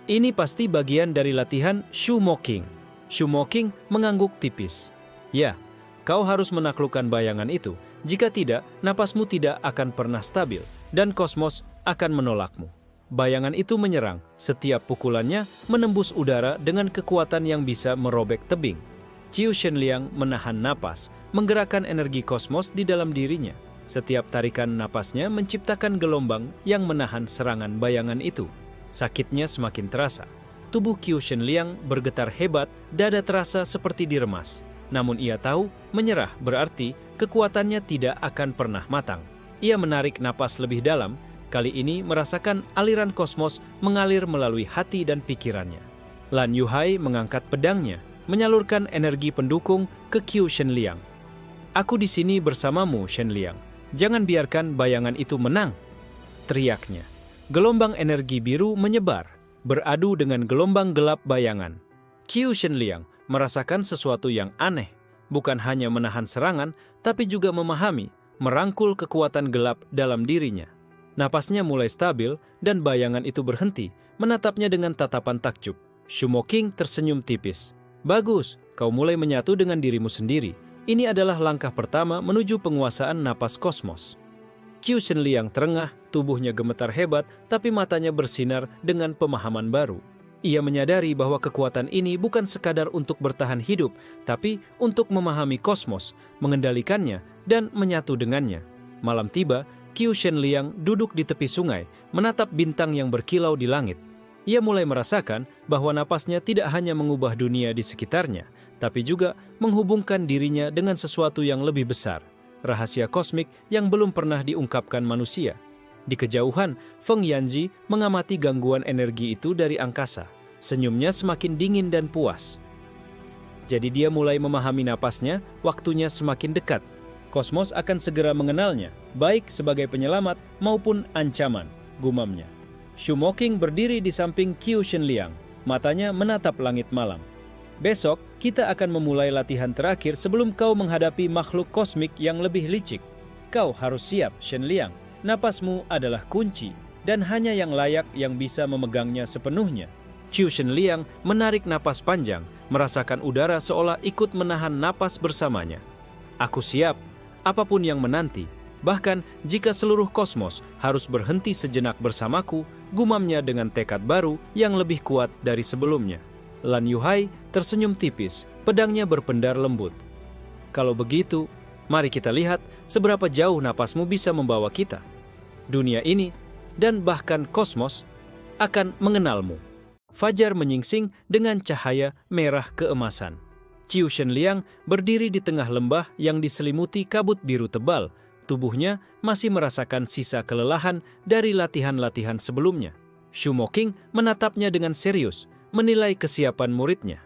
Ini pasti bagian dari latihan Shu Moking. Shu Moking mengangguk tipis. Ya, kau harus menaklukkan bayangan itu. Jika tidak, napasmu tidak akan pernah stabil, dan kosmos akan menolakmu. Bayangan itu menyerang, setiap pukulannya menembus udara dengan kekuatan yang bisa merobek tebing. Qiu Shenliang menahan napas, menggerakkan energi kosmos di dalam dirinya. Setiap tarikan napasnya menciptakan gelombang yang menahan serangan bayangan itu. Sakitnya semakin terasa. Tubuh Qiu Shenliang bergetar hebat, dada terasa seperti diremas. Namun ia tahu, menyerah berarti kekuatannya tidak akan pernah matang. Ia menarik napas lebih dalam, kali ini merasakan aliran kosmos mengalir melalui hati dan pikirannya. Lan Yuhai mengangkat pedangnya, menyalurkan energi pendukung ke Qiu Shenliang. Aku di sini bersamamu, Shenliang. Jangan biarkan bayangan itu menang, teriaknya. Gelombang energi biru menyebar, beradu dengan gelombang gelap bayangan. Qiu Shenliang merasakan sesuatu yang aneh, bukan hanya menahan serangan, tapi juga memahami, merangkul kekuatan gelap dalam dirinya. Napasnya mulai stabil, dan bayangan itu berhenti, menatapnya dengan tatapan takjub. Shu Moking tersenyum tipis. Bagus, kau mulai menyatu dengan dirimu sendiri. Ini adalah langkah pertama menuju penguasaan napas kosmos. Qiu Shenliang terengah, tubuhnya gemetar hebat, tapi matanya bersinar dengan pemahaman baru. Ia menyadari bahwa kekuatan ini bukan sekadar untuk bertahan hidup, tapi untuk memahami kosmos, mengendalikannya, dan menyatu dengannya. Malam tiba, Qiu Shenliang duduk di tepi sungai, menatap bintang yang berkilau di langit. Ia mulai merasakan bahwa napasnya tidak hanya mengubah dunia di sekitarnya, tapi juga menghubungkan dirinya dengan sesuatu yang lebih besar. Rahasia kosmik yang belum pernah diungkapkan manusia. Di kejauhan, Feng Yanzi mengamati gangguan energi itu dari angkasa. Senyumnya semakin dingin dan puas. Jadi dia mulai memahami napasnya, waktunya semakin dekat. Kosmos akan segera mengenalnya, baik sebagai penyelamat maupun ancaman, gumamnya. Shu Moking berdiri di samping Qiu Shenliang, matanya menatap langit malam. Besok, kita akan memulai latihan terakhir sebelum kau menghadapi makhluk kosmik yang lebih licik. Kau harus siap, Shenliang. Napasmu adalah kunci, dan hanya yang layak yang bisa memegangnya sepenuhnya. Qiu Shenliang menarik napas panjang, merasakan udara seolah ikut menahan napas bersamanya. Aku siap, apapun yang menanti. Bahkan jika seluruh kosmos harus berhenti sejenak bersamaku, gumamnya dengan tekad baru yang lebih kuat dari sebelumnya. Lan Yuhai tersenyum tipis, pedangnya berpendar lembut. Kalau begitu, mari kita lihat seberapa jauh napasmu bisa membawa kita. Dunia ini, dan bahkan kosmos, akan mengenalmu. Fajar menyingsing dengan cahaya merah keemasan. Qiu Shenliang berdiri di tengah lembah yang diselimuti kabut biru tebal. Tubuhnya masih merasakan sisa kelelahan dari latihan-latihan sebelumnya. Shu Moking menatapnya dengan serius, menilai kesiapan muridnya.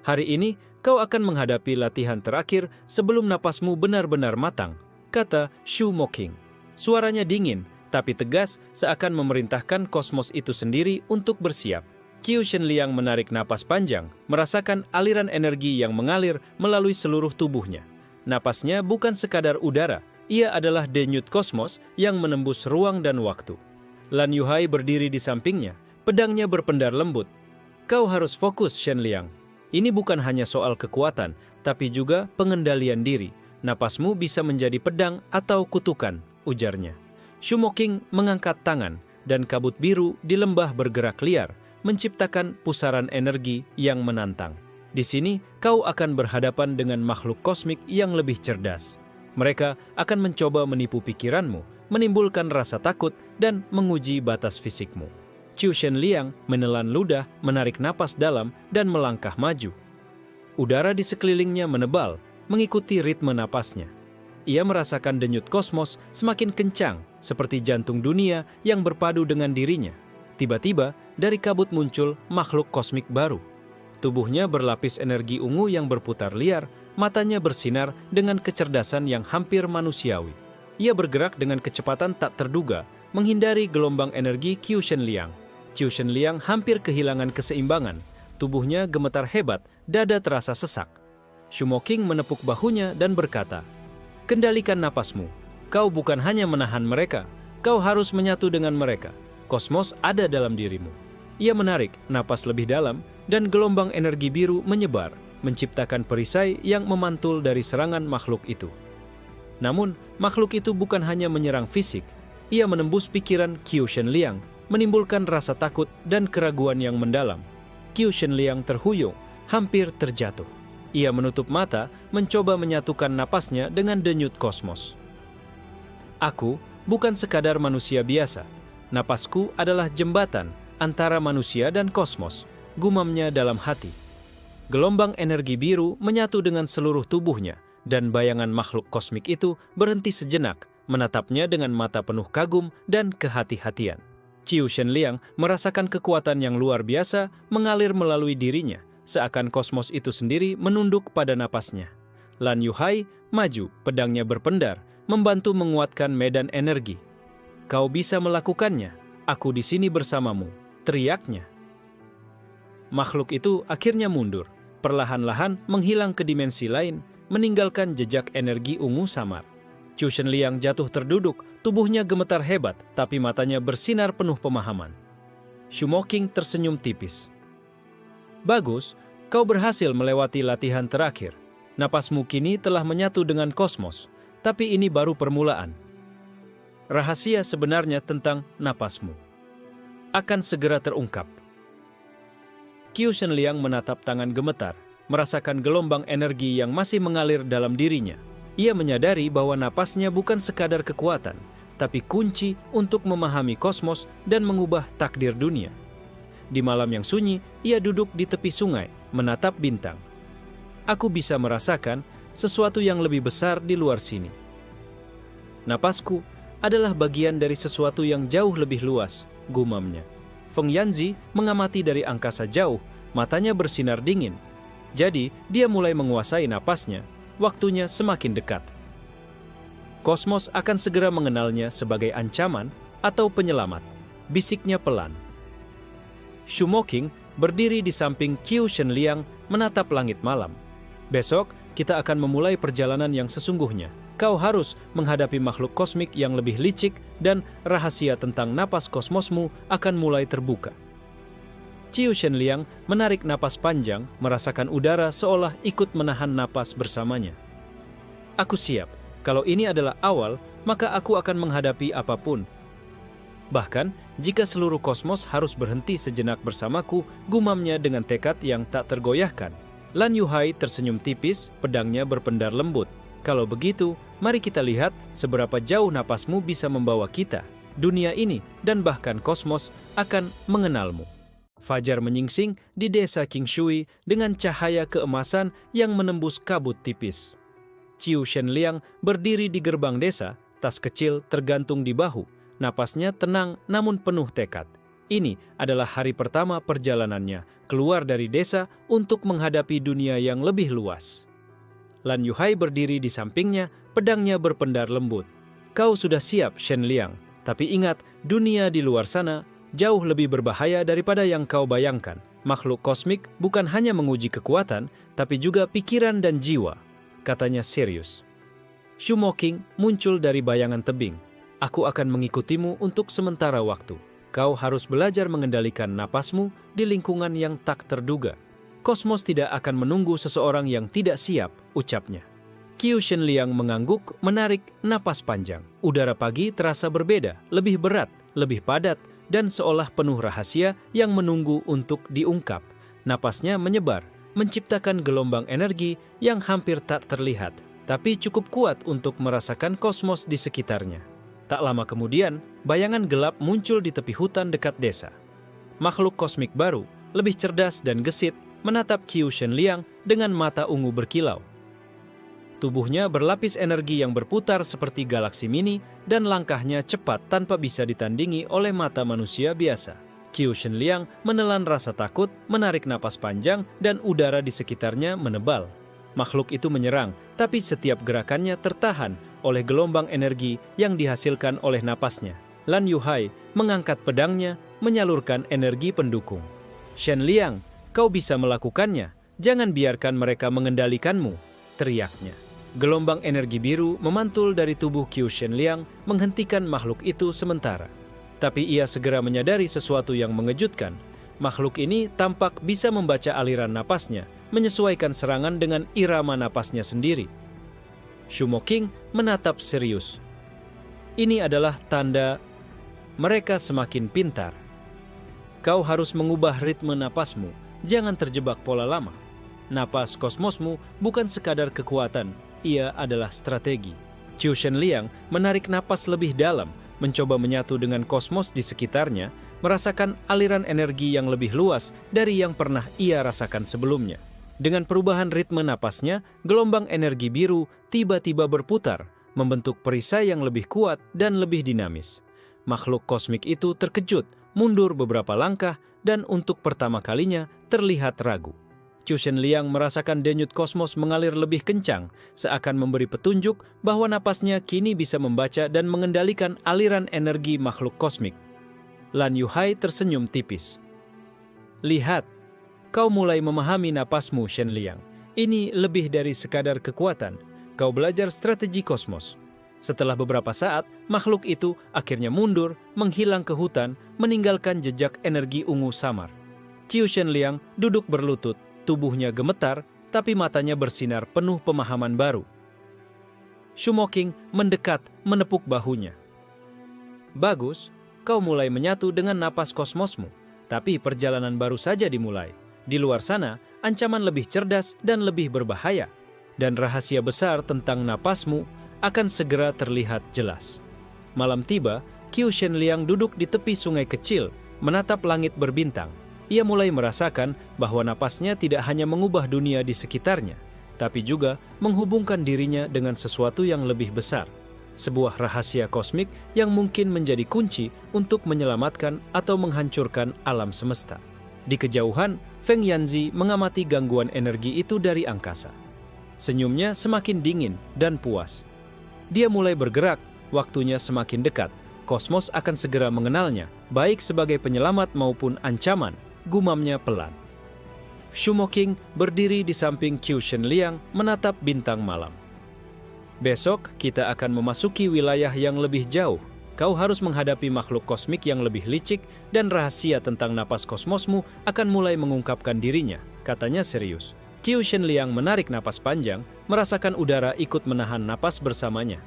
Hari ini, kau akan menghadapi latihan terakhir sebelum napasmu benar-benar matang, kata Shu Moking. Suaranya dingin, tapi tegas seakan memerintahkan kosmos itu sendiri untuk bersiap. Qiu Shenliang menarik napas panjang, merasakan aliran energi yang mengalir melalui seluruh tubuhnya. Napasnya bukan sekadar udara, ia adalah denyut kosmos yang menembus ruang dan waktu. Lan Yuhai berdiri di sampingnya, pedangnya berpendar lembut. Kau harus fokus, Shenliang. Ini bukan hanya soal kekuatan, tapi juga pengendalian diri. Napasmu bisa menjadi pedang atau kutukan, ujarnya. Shumoking mengangkat tangan, dan kabut biru di lembah bergerak liar, menciptakan pusaran energi yang menantang. Di sini, kau akan berhadapan dengan makhluk kosmik yang lebih cerdas. Mereka akan mencoba menipu pikiranmu, menimbulkan rasa takut, dan menguji batas fisikmu. Qiu Shenliang menelan ludah, menarik napas dalam, dan melangkah maju. Udara di sekelilingnya menebal, mengikuti ritme napasnya. Ia merasakan denyut kosmos semakin kencang, seperti jantung dunia yang berpadu dengan dirinya. Tiba-tiba, dari kabut muncul makhluk kosmik baru. Tubuhnya berlapis energi ungu yang berputar liar, matanya bersinar dengan kecerdasan yang hampir manusiawi. Ia bergerak dengan kecepatan tak terduga, menghindari gelombang energi Qiu Shenliang. Qiu Shenliang hampir kehilangan keseimbangan. Tubuhnya gemetar hebat, dada terasa sesak. Shumoking menepuk bahunya dan berkata, "Kendalikan napasmu. Kau bukan hanya menahan mereka, kau harus menyatu dengan mereka. Kosmos ada dalam dirimu." Ia menarik napas lebih dalam, dan gelombang energi biru menyebar, menciptakan perisai yang memantul dari serangan makhluk itu. Namun, makhluk itu bukan hanya menyerang fisik, ia menembus pikiran Qiu Shenliang, menimbulkan rasa takut dan keraguan yang mendalam. Qiu Shenliang terhuyung, hampir terjatuh. Ia menutup mata, mencoba menyatukan napasnya dengan denyut kosmos. "Aku bukan sekadar manusia biasa. Napasku adalah jembatan antara manusia dan kosmos," gumamnya dalam hati. Gelombang energi biru menyatu dengan seluruh tubuhnya, dan bayangan makhluk kosmik itu berhenti sejenak, menatapnya dengan mata penuh kagum dan kehati-hatian. Qiu Shenliang merasakan kekuatan yang luar biasa mengalir melalui dirinya, seakan kosmos itu sendiri menunduk pada napasnya. Lan Yuhai maju, pedangnya berpendar, membantu menguatkan medan energi. "Kau bisa melakukannya, aku di sini bersamamu," teriaknya. Makhluk itu akhirnya mundur, perlahan-lahan menghilang ke dimensi lain, meninggalkan jejak energi ungu samar. Qiu Shenliang jatuh terduduk, tubuhnya gemetar hebat, tapi matanya bersinar penuh pemahaman. Shumoking tersenyum tipis. "Bagus, kau berhasil melewati latihan terakhir. Napasmu kini telah menyatu dengan kosmos, tapi ini baru permulaan. Rahasia sebenarnya tentang napasmu akan segera terungkap." Qiu Shenliang menatap tangan gemetar, merasakan gelombang energi yang masih mengalir dalam dirinya. Ia menyadari bahwa napasnya bukan sekadar kekuatan, tapi kunci untuk memahami kosmos dan mengubah takdir dunia. Di malam yang sunyi, ia duduk di tepi sungai, menatap bintang. "Aku bisa merasakan sesuatu yang lebih besar di luar sini. Napasku adalah bagian dari sesuatu yang jauh lebih luas," gumamnya. Feng Yanzi mengamati dari angkasa jauh, matanya bersinar dingin. Jadi, dia mulai menguasai napasnya, waktunya semakin dekat. Kosmos akan segera mengenalnya sebagai ancaman atau penyelamat, bisiknya pelan. Shumoking berdiri di samping Qiu Shenliang menatap langit malam. "Besok, kita akan memulai perjalanan yang sesungguhnya. Kau harus menghadapi makhluk kosmik yang lebih licik dan rahasia tentang napas kosmosmu akan mulai terbuka." Qiu Shenliang menarik napas panjang, merasakan udara seolah ikut menahan napas bersamanya. "Aku siap. Kalau ini adalah awal, maka aku akan menghadapi apapun. Bahkan, jika seluruh kosmos harus berhenti sejenak bersamaku," gumamnya dengan tekad yang tak tergoyahkan. Lan Yuhai tersenyum tipis, pedangnya berpendar lembut. "Kalau begitu, mari kita lihat seberapa jauh napasmu bisa membawa kita. Dunia ini dan bahkan kosmos akan mengenalmu." Fajar menyingsing di desa Qingshui dengan cahaya keemasan yang menembus kabut tipis. Qiu Shenliang berdiri di gerbang desa, tas kecil tergantung di bahu. Napasnya tenang namun penuh tekad. Ini adalah hari pertama perjalanannya keluar dari desa untuk menghadapi dunia yang lebih luas. Lan Yuhai berdiri di sampingnya, pedangnya berpendar lembut. "Kau sudah siap, Shenliang. Tapi ingat, dunia di luar sana jauh lebih berbahaya daripada yang kau bayangkan. Makhluk kosmik bukan hanya menguji kekuatan, tapi juga pikiran dan jiwa, katanya serius. Shumoking muncul dari bayangan tebing. Aku akan mengikutimu untuk sementara waktu. Kau harus belajar mengendalikan napasmu di lingkungan yang tak terduga. Kosmos tidak akan menunggu seseorang yang tidak siap, ucapnya. Qiu Shenliang mengangguk, menarik napas panjang. Udara pagi terasa berbeda, lebih berat, lebih padat, dan seolah penuh rahasia yang menunggu untuk diungkap. Napasnya menyebar, menciptakan gelombang energi yang hampir tak terlihat, tapi cukup kuat untuk merasakan kosmos di sekitarnya. Tak lama kemudian, bayangan gelap muncul di tepi hutan dekat desa. Makhluk kosmik baru, lebih cerdas dan gesit, menatap Qiu Shenliang dengan mata ungu berkilau. Tubuhnya berlapis energi yang berputar seperti galaksi mini dan langkahnya cepat tanpa bisa ditandingi oleh mata manusia biasa. Qiu Shenliang menelan rasa takut, menarik napas panjang, dan udara di sekitarnya menebal. Makhluk itu menyerang, tapi setiap gerakannya tertahan oleh gelombang energi yang dihasilkan oleh napasnya. Lan Yuhai mengangkat pedangnya, menyalurkan energi pendukung. Shenliang, kau bisa melakukannya. Jangan biarkan mereka mengendalikanmu, teriaknya. Gelombang energi biru memantul dari tubuh Qiu Shenliang, menghentikan makhluk itu sementara. Tapi ia segera menyadari sesuatu yang mengejutkan. Makhluk ini tampak bisa membaca aliran napasnya, menyesuaikan serangan dengan irama napasnya sendiri. Shumoking menatap serius. Ini adalah tanda mereka semakin pintar. Kau harus mengubah ritme napasmu, jangan terjebak pola lama. Napas kosmosmu bukan sekadar kekuatan, ia adalah strategi. Qiu Shenliang menarik napas lebih dalam, mencoba menyatu dengan kosmos di sekitarnya, merasakan aliran energi yang lebih luas dari yang pernah ia rasakan sebelumnya. Dengan perubahan ritme napasnya, gelombang energi biru tiba-tiba berputar, membentuk perisai yang lebih kuat dan lebih dinamis. Makhluk kosmik itu terkejut, mundur beberapa langkah, dan untuk pertama kalinya terlihat ragu. Qiu Shenliang merasakan denyut kosmos mengalir lebih kencang, seakan memberi petunjuk bahwa napasnya kini bisa membaca dan mengendalikan aliran energi makhluk kosmik. Lan Yuhai tersenyum tipis. Lihat, kau mulai memahami napasmu, Shenliang. Ini lebih dari sekadar kekuatan. Kau belajar strategi kosmos. Setelah beberapa saat, makhluk itu akhirnya mundur, menghilang ke hutan, meninggalkan jejak energi ungu samar. Qiu Shenliang duduk berlutut, tubuhnya gemetar, tapi matanya bersinar penuh pemahaman baru. Shumoking mendekat, menepuk bahunya. Bagus, kau mulai menyatu dengan napas kosmosmu, tapi perjalanan baru saja dimulai. Di luar sana, ancaman lebih cerdas dan lebih berbahaya, dan rahasia besar tentang napasmu akan segera terlihat jelas. Malam tiba, Qiu Shenliang duduk di tepi sungai kecil, menatap langit berbintang. Ia mulai merasakan bahwa napasnya tidak hanya mengubah dunia di sekitarnya, tapi juga menghubungkan dirinya dengan sesuatu yang lebih besar. Sebuah rahasia kosmik yang mungkin menjadi kunci untuk menyelamatkan atau menghancurkan alam semesta. Di kejauhan, Feng Yanzi mengamati gangguan energi itu dari angkasa. Senyumnya semakin dingin dan puas. Dia mulai bergerak, waktunya semakin dekat. Kosmos akan segera mengenalnya, baik sebagai penyelamat maupun ancaman, gumamnya pelan. Shumoking berdiri di samping Qiu Shenliang menatap bintang malam. Besok kita akan memasuki wilayah yang lebih jauh. Kau harus menghadapi makhluk kosmik yang lebih licik dan rahasia tentang napas kosmosmu akan mulai mengungkapkan dirinya, katanya serius. Qiu Shenliang menarik napas panjang, merasakan udara ikut menahan napas bersamanya.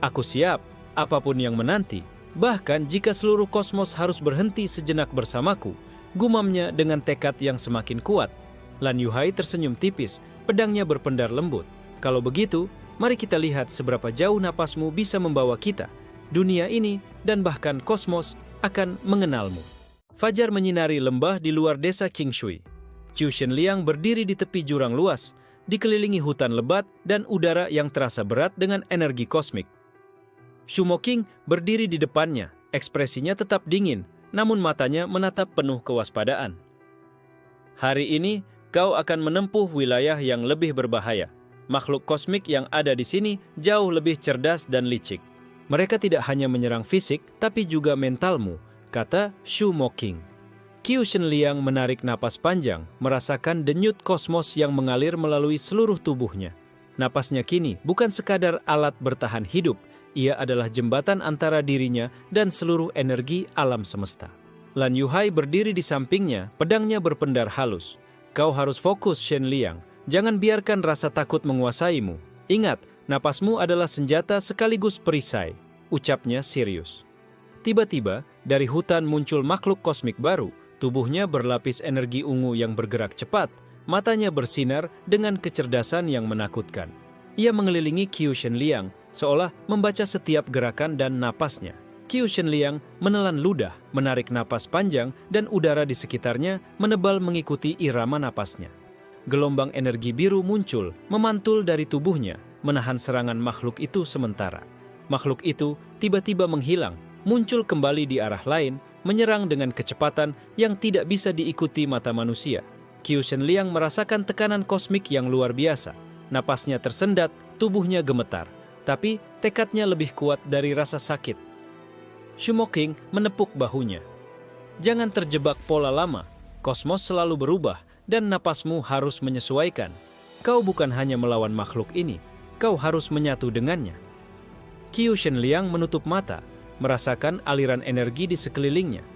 Aku siap, apapun yang menanti, bahkan jika seluruh kosmos harus berhenti sejenak bersamaku, gumamnya dengan tekad yang semakin kuat. Lan Yuhai tersenyum tipis, pedangnya berpendar lembut. Kalau begitu, mari kita lihat seberapa jauh napasmu bisa membawa kita. Dunia ini dan bahkan kosmos akan mengenalmu. Fajar menyinari lembah di luar desa Qingshui. Qiu Shenliang berdiri di tepi jurang luas, dikelilingi hutan lebat dan udara yang terasa berat dengan energi kosmik. Shumoking berdiri di depannya, ekspresinya tetap dingin, namun matanya menatap penuh kewaspadaan. Hari ini, kau akan menempuh wilayah yang lebih berbahaya. Makhluk kosmik yang ada di sini jauh lebih cerdas dan licik. Mereka tidak hanya menyerang fisik, tapi juga mentalmu. kata Shu Moking. Qiu Shenliang menarik napas panjang, merasakan denyut kosmos yang mengalir melalui seluruh tubuhnya. Napasnya kini bukan sekadar alat bertahan hidup, ia adalah jembatan antara dirinya dan seluruh energi alam semesta. Lan Yuhai berdiri di sampingnya, pedangnya berpendar halus. Kau harus fokus, Shenliang. Jangan biarkan rasa takut menguasaimu. Ingat, napasmu adalah senjata sekaligus perisai, ucapnya serius. Tiba-tiba, dari hutan muncul makhluk kosmik baru. Tubuhnya berlapis energi ungu yang bergerak cepat, matanya bersinar dengan kecerdasan yang menakutkan. Ia mengelilingi Qiu Shenliang, seolah membaca setiap gerakan dan napasnya. Qiu Shenliang menelan ludah, menarik napas panjang, dan udara di sekitarnya menebal mengikuti irama napasnya. Gelombang energi biru muncul, memantul dari tubuhnya, menahan serangan makhluk itu sementara. Makhluk itu tiba-tiba menghilang, muncul kembali di arah lain, menyerang dengan kecepatan yang tidak bisa diikuti mata manusia. Qiu Shenliang merasakan tekanan kosmik yang luar biasa. Napasnya tersendat, tubuhnya gemetar. Tapi tekadnya lebih kuat dari rasa sakit. Shu Moking menepuk bahunya. Jangan terjebak pola lama. Kosmos selalu berubah dan napasmu harus menyesuaikan. Kau bukan hanya melawan makhluk ini, kau harus menyatu dengannya. Qiu Shenliang menutup mata, merasakan aliran energi di sekelilingnya.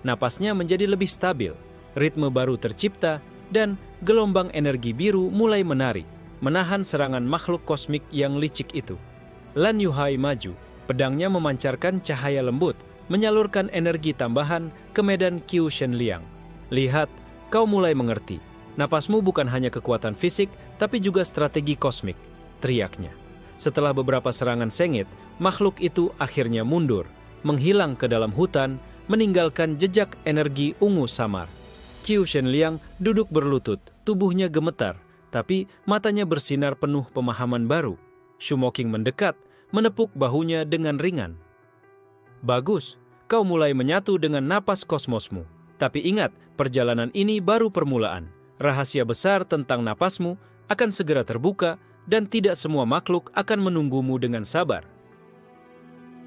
Napasnya menjadi lebih stabil, ritme baru tercipta, dan gelombang energi biru mulai menari, menahan serangan makhluk kosmik yang licik itu. Lan Yuhai maju, pedangnya memancarkan cahaya lembut, menyalurkan energi tambahan ke medan Qiu Shenliang. Lihat, kau mulai mengerti. Napasmu bukan hanya kekuatan fisik, tapi juga strategi kosmik, teriaknya. Setelah beberapa serangan sengit, makhluk itu akhirnya mundur, menghilang ke dalam hutan, meninggalkan jejak energi ungu samar. Qiu Shenliang duduk berlutut, tubuhnya gemetar, tapi matanya bersinar penuh pemahaman baru. Shu Moking mendekat, menepuk bahunya dengan ringan. Bagus, kau mulai menyatu dengan napas kosmosmu. Tapi ingat, perjalanan ini baru permulaan. Rahasia besar tentang napasmu akan segera terbuka, dan tidak semua makhluk akan menunggumu dengan sabar.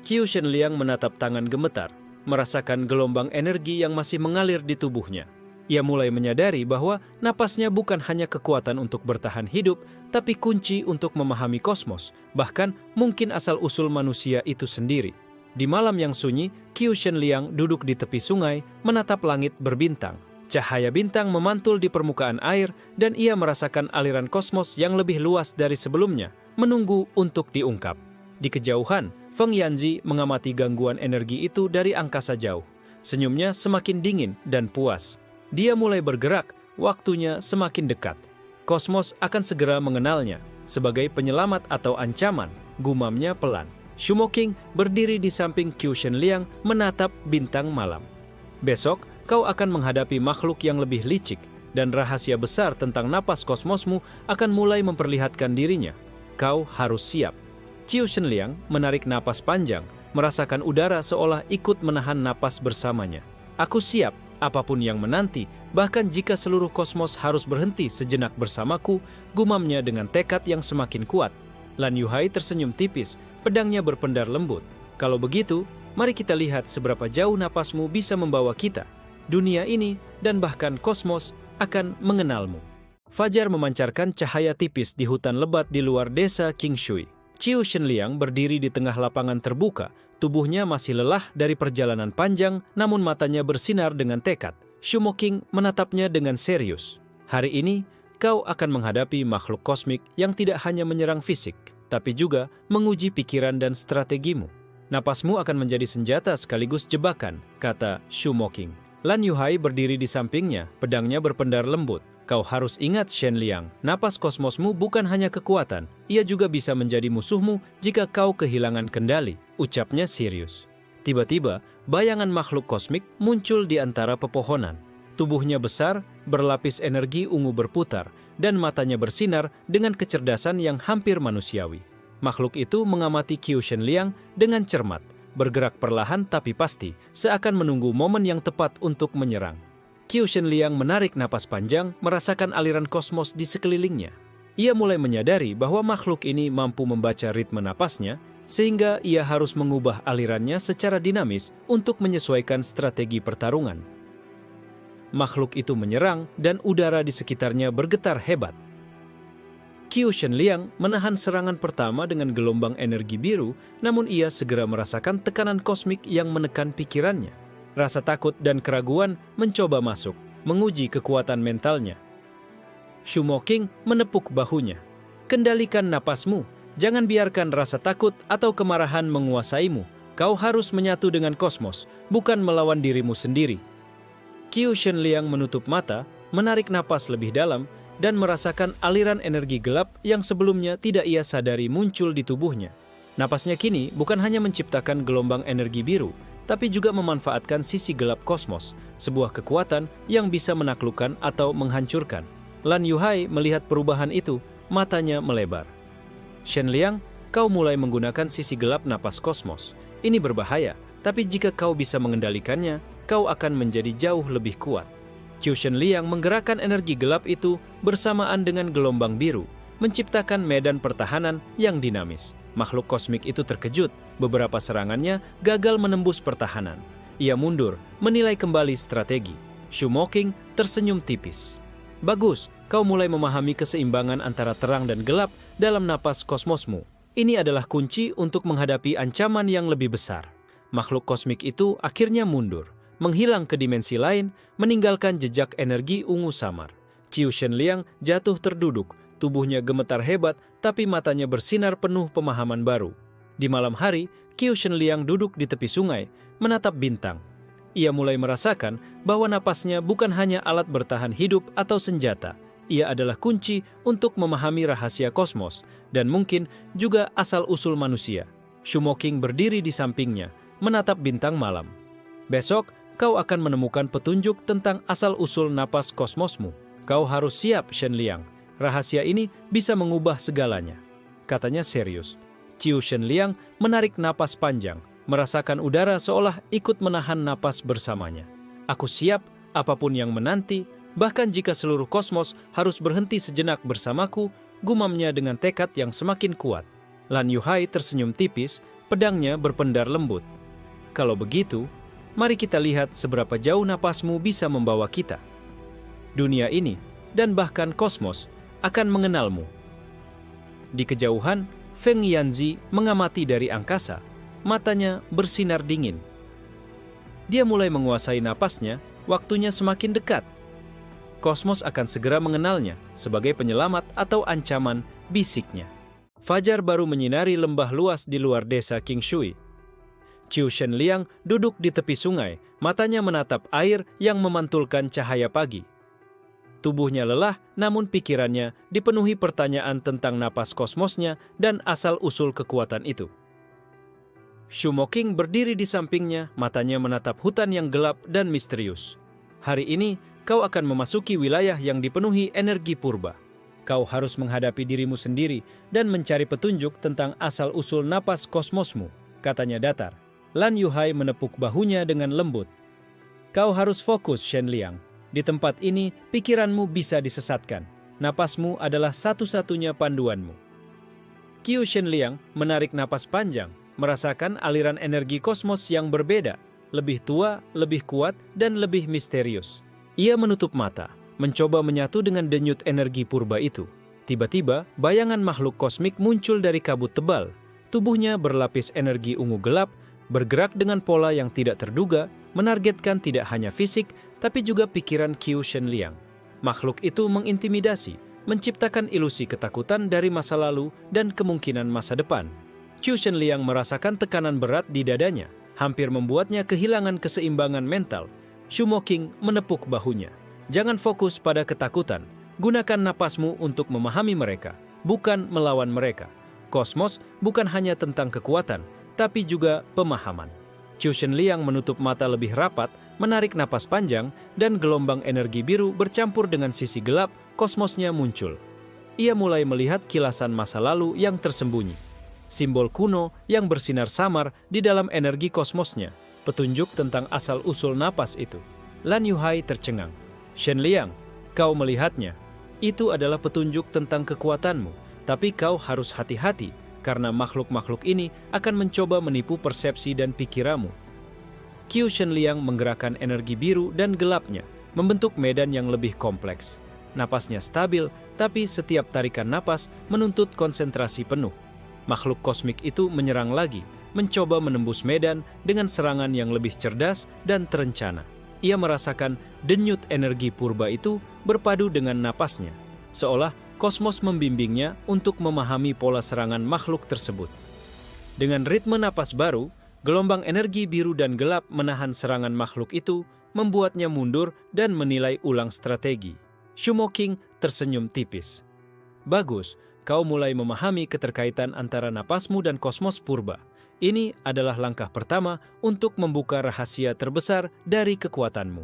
Qiu Shenliang menatap tangan gemetar, merasakan gelombang energi yang masih mengalir di tubuhnya. Ia mulai menyadari bahwa napasnya bukan hanya kekuatan untuk bertahan hidup, tapi kunci untuk memahami kosmos, bahkan mungkin asal-usul manusia itu sendiri. Di malam yang sunyi, Qiu Shenliang duduk di tepi sungai, menatap langit berbintang. Cahaya bintang memantul di permukaan air, dan ia merasakan aliran kosmos yang lebih luas dari sebelumnya, menunggu untuk diungkap. Di kejauhan, Feng Yanzi mengamati gangguan energi itu dari angkasa jauh. Senyumnya semakin dingin dan puas. Dia mulai bergerak, waktunya semakin dekat. Kosmos akan segera mengenalnya sebagai penyelamat atau ancaman, gumamnya pelan. Shu Moking berdiri di samping Qiu Shenliang menatap bintang malam. Besok, kau akan menghadapi makhluk yang lebih licik, dan rahasia besar tentang napas kosmosmu akan mulai memperlihatkan dirinya. Kau harus siap. Qiu Shenliang menarik napas panjang, merasakan udara seolah ikut menahan napas bersamanya. Aku siap, apapun yang menanti, bahkan jika seluruh kosmos harus berhenti sejenak bersamaku, gumamnya dengan tekad yang semakin kuat. Lan Yuhai tersenyum tipis, pedangnya berpendar lembut. Kalau begitu, mari kita lihat seberapa jauh napasmu bisa membawa kita. Dunia ini dan bahkan kosmos akan mengenalmu. Fajar memancarkan cahaya tipis di hutan lebat di luar desa Qingshui. Qiu Shenliang berdiri di tengah lapangan terbuka. Tubuhnya masih lelah dari perjalanan panjang, namun matanya bersinar dengan tekad. Shu Moking menatapnya dengan serius. Hari ini, kau akan menghadapi makhluk kosmik yang tidak hanya menyerang fisik, tapi juga menguji pikiran dan strategimu. Napasmu akan menjadi senjata sekaligus jebakan, kata Shu Moking. Lan Yuhai berdiri di sampingnya, pedangnya berpendar lembut. Kau harus ingat, Shenliang, napas kosmosmu bukan hanya kekuatan, ia juga bisa menjadi musuhmu jika kau kehilangan kendali, ucapnya serius. Tiba-tiba, bayangan makhluk kosmik muncul di antara pepohonan. Tubuhnya besar, berlapis energi ungu berputar, dan matanya bersinar dengan kecerdasan yang hampir manusiawi. Makhluk itu mengamati Qiu Shenliang dengan cermat, bergerak perlahan tapi pasti, seakan menunggu momen yang tepat untuk menyerang. Qiu Shenliang menarik napas panjang, merasakan aliran kosmos di sekelilingnya. Ia mulai menyadari bahwa makhluk ini mampu membaca ritme napasnya, sehingga ia harus mengubah alirannya secara dinamis untuk menyesuaikan strategi pertarungan. Makhluk itu menyerang dan udara di sekitarnya bergetar hebat. Qiu Shenliang menahan serangan pertama dengan gelombang energi biru, namun ia segera merasakan tekanan kosmik yang menekan pikirannya. Rasa takut dan keraguan mencoba masuk, menguji kekuatan mentalnya. Shu Moqing menepuk bahunya. Kendalikan napasmu, jangan biarkan rasa takut atau kemarahan menguasaimu. Kau harus menyatu dengan kosmos, bukan melawan dirimu sendiri. Qiu Shenliang menutup mata, menarik napas lebih dalam, dan merasakan aliran energi gelap yang sebelumnya tidak ia sadari muncul di tubuhnya. Napasnya kini bukan hanya menciptakan gelombang energi biru, tapi juga memanfaatkan sisi gelap kosmos, sebuah kekuatan yang bisa menaklukkan atau menghancurkan. Lan Yuhai melihat perubahan itu, matanya melebar. Shenliang, kau mulai menggunakan sisi gelap napas kosmos. Ini berbahaya, tapi jika kau bisa mengendalikannya, kau akan menjadi jauh lebih kuat. Qiu Shenliang menggerakkan energi gelap itu bersamaan dengan gelombang biru, menciptakan medan pertahanan yang dinamis. Makhluk kosmik itu terkejut, beberapa serangannya gagal menembus pertahanan. Ia mundur, menilai kembali strategi. Shu Moqing tersenyum tipis. Bagus, kau mulai memahami keseimbangan antara terang dan gelap dalam napas kosmosmu. Ini adalah kunci untuk menghadapi ancaman yang lebih besar. Makhluk kosmik itu akhirnya mundur, menghilang ke dimensi lain, meninggalkan jejak energi ungu samar. Qiu Shenliang jatuh terduduk, tubuhnya gemetar hebat, tapi matanya bersinar penuh pemahaman baru. Di malam hari, Qiu Shenliang duduk di tepi sungai, menatap bintang. Ia mulai merasakan bahwa napasnya bukan hanya alat bertahan hidup atau senjata. Ia adalah kunci untuk memahami rahasia kosmos, dan mungkin juga asal-usul manusia. Shu Moqing berdiri di sampingnya, menatap bintang malam. Besok, kau akan menemukan petunjuk tentang asal-usul napas kosmosmu. Kau harus siap, Shenliang. Rahasia ini bisa mengubah segalanya. Katanya serius. Qiu Shenliang menarik napas panjang, merasakan udara seolah ikut menahan napas bersamanya. Aku siap, apapun yang menanti, bahkan jika seluruh kosmos harus berhenti sejenak bersamaku, gumamnya dengan tekad yang semakin kuat. Lan Yuhai tersenyum tipis, pedangnya berpendar lembut. Kalau begitu, mari kita lihat seberapa jauh napasmu bisa membawa kita. Dunia ini, dan bahkan kosmos, akan mengenalmu. Di kejauhan, Feng Yanzi mengamati dari angkasa. Matanya bersinar dingin. Dia mulai menguasai napasnya, waktunya semakin dekat. Kosmos akan segera mengenalnya sebagai penyelamat atau ancaman, bisiknya. Fajar baru menyinari lembah luas di luar desa Qingshui. Qiu Shenliang duduk di tepi sungai, matanya menatap air yang memantulkan cahaya pagi. Tubuhnya lelah, namun pikirannya dipenuhi pertanyaan tentang napas kosmosnya dan asal-usul kekuatan itu. Shu Moqing berdiri di sampingnya, matanya menatap hutan yang gelap dan misterius. Hari ini, kau akan memasuki wilayah yang dipenuhi energi purba. Kau harus menghadapi dirimu sendiri dan mencari petunjuk tentang asal-usul napas kosmosmu, katanya datar. Lan Yuhai menepuk bahunya dengan lembut. Kau harus fokus, Shenliang. Di tempat ini, pikiranmu bisa disesatkan. Napasmu adalah satu-satunya panduanmu. Qiu Shenliang menarik napas panjang, merasakan aliran energi kosmos yang berbeda, lebih tua, lebih kuat, dan lebih misterius. Ia menutup mata, mencoba menyatu dengan denyut energi purba itu. Tiba-tiba, bayangan makhluk kosmik muncul dari kabut tebal. Tubuhnya berlapis energi ungu gelap, bergerak dengan pola yang tidak terduga, menargetkan tidak hanya fisik, tapi juga pikiran Qiu Shenliang. Makhluk itu mengintimidasi, menciptakan ilusi ketakutan dari masa lalu dan kemungkinan masa depan. Qiu Shenliang merasakan tekanan berat di dadanya, hampir membuatnya kehilangan keseimbangan mental. Shu Moqing menepuk bahunya. Jangan fokus pada ketakutan, gunakan napasmu untuk memahami mereka, bukan melawan mereka. Kosmos bukan hanya tentang kekuatan, tapi juga pemahaman. Qiu Shenliang menutup mata lebih rapat, menarik napas panjang, dan gelombang energi biru bercampur dengan sisi gelap, kosmosnya muncul. Ia mulai melihat kilasan masa lalu yang tersembunyi. Simbol kuno yang bersinar samar di dalam energi kosmosnya, petunjuk tentang asal-usul napas itu. Lan Yuhai tercengang. Shenliang, kau melihatnya. Itu adalah petunjuk tentang kekuatanmu, tapi kau harus hati-hati. karena makhluk-makhluk ini akan mencoba menipu persepsi dan pikiranmu. Qiu Shenliang menggerakkan energi biru dan gelapnya, membentuk medan yang lebih kompleks. Napasnya stabil, tapi setiap tarikan napas menuntut konsentrasi penuh. Makhluk kosmik itu menyerang lagi, mencoba menembus medan dengan serangan yang lebih cerdas dan terencana. Ia merasakan denyut energi purba itu berpadu dengan napasnya, seolah kosmos membimbingnya untuk memahami pola serangan makhluk tersebut. Dengan ritme napas baru, gelombang energi biru dan gelap menahan serangan makhluk itu, membuatnya mundur dan menilai ulang strategi. Shumo King tersenyum tipis. Bagus, kau mulai memahami keterkaitan antara napasmu dan kosmos purba. Ini adalah langkah pertama untuk membuka rahasia terbesar dari kekuatanmu.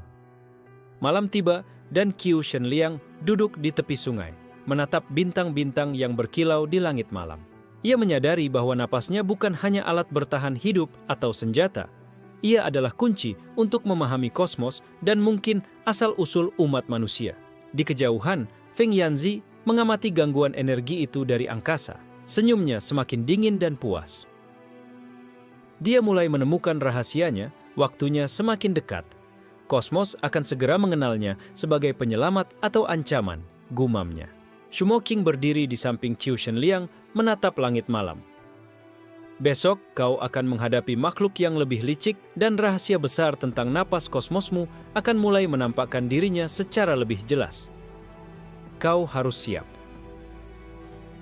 Malam tiba dan Qiu Shenliang duduk di tepi sungai, menatap bintang-bintang yang berkilau di langit malam. Ia menyadari bahwa napasnya bukan hanya alat bertahan hidup atau senjata. Ia adalah kunci untuk memahami kosmos dan mungkin asal-usul umat manusia. Di kejauhan, Feng Yanzi mengamati gangguan energi itu dari angkasa. Senyumnya semakin dingin dan puas. Dia mulai menemukan rahasianya, waktunya semakin dekat. Kosmos akan segera mengenalnya sebagai penyelamat atau ancaman, gumamnya. Shumo King berdiri di samping Qiu Shenliang menatap langit malam. Besok kau akan menghadapi makhluk yang lebih licik dan rahasia besar tentang napas kosmosmu akan mulai menampakkan dirinya secara lebih jelas. Kau harus siap.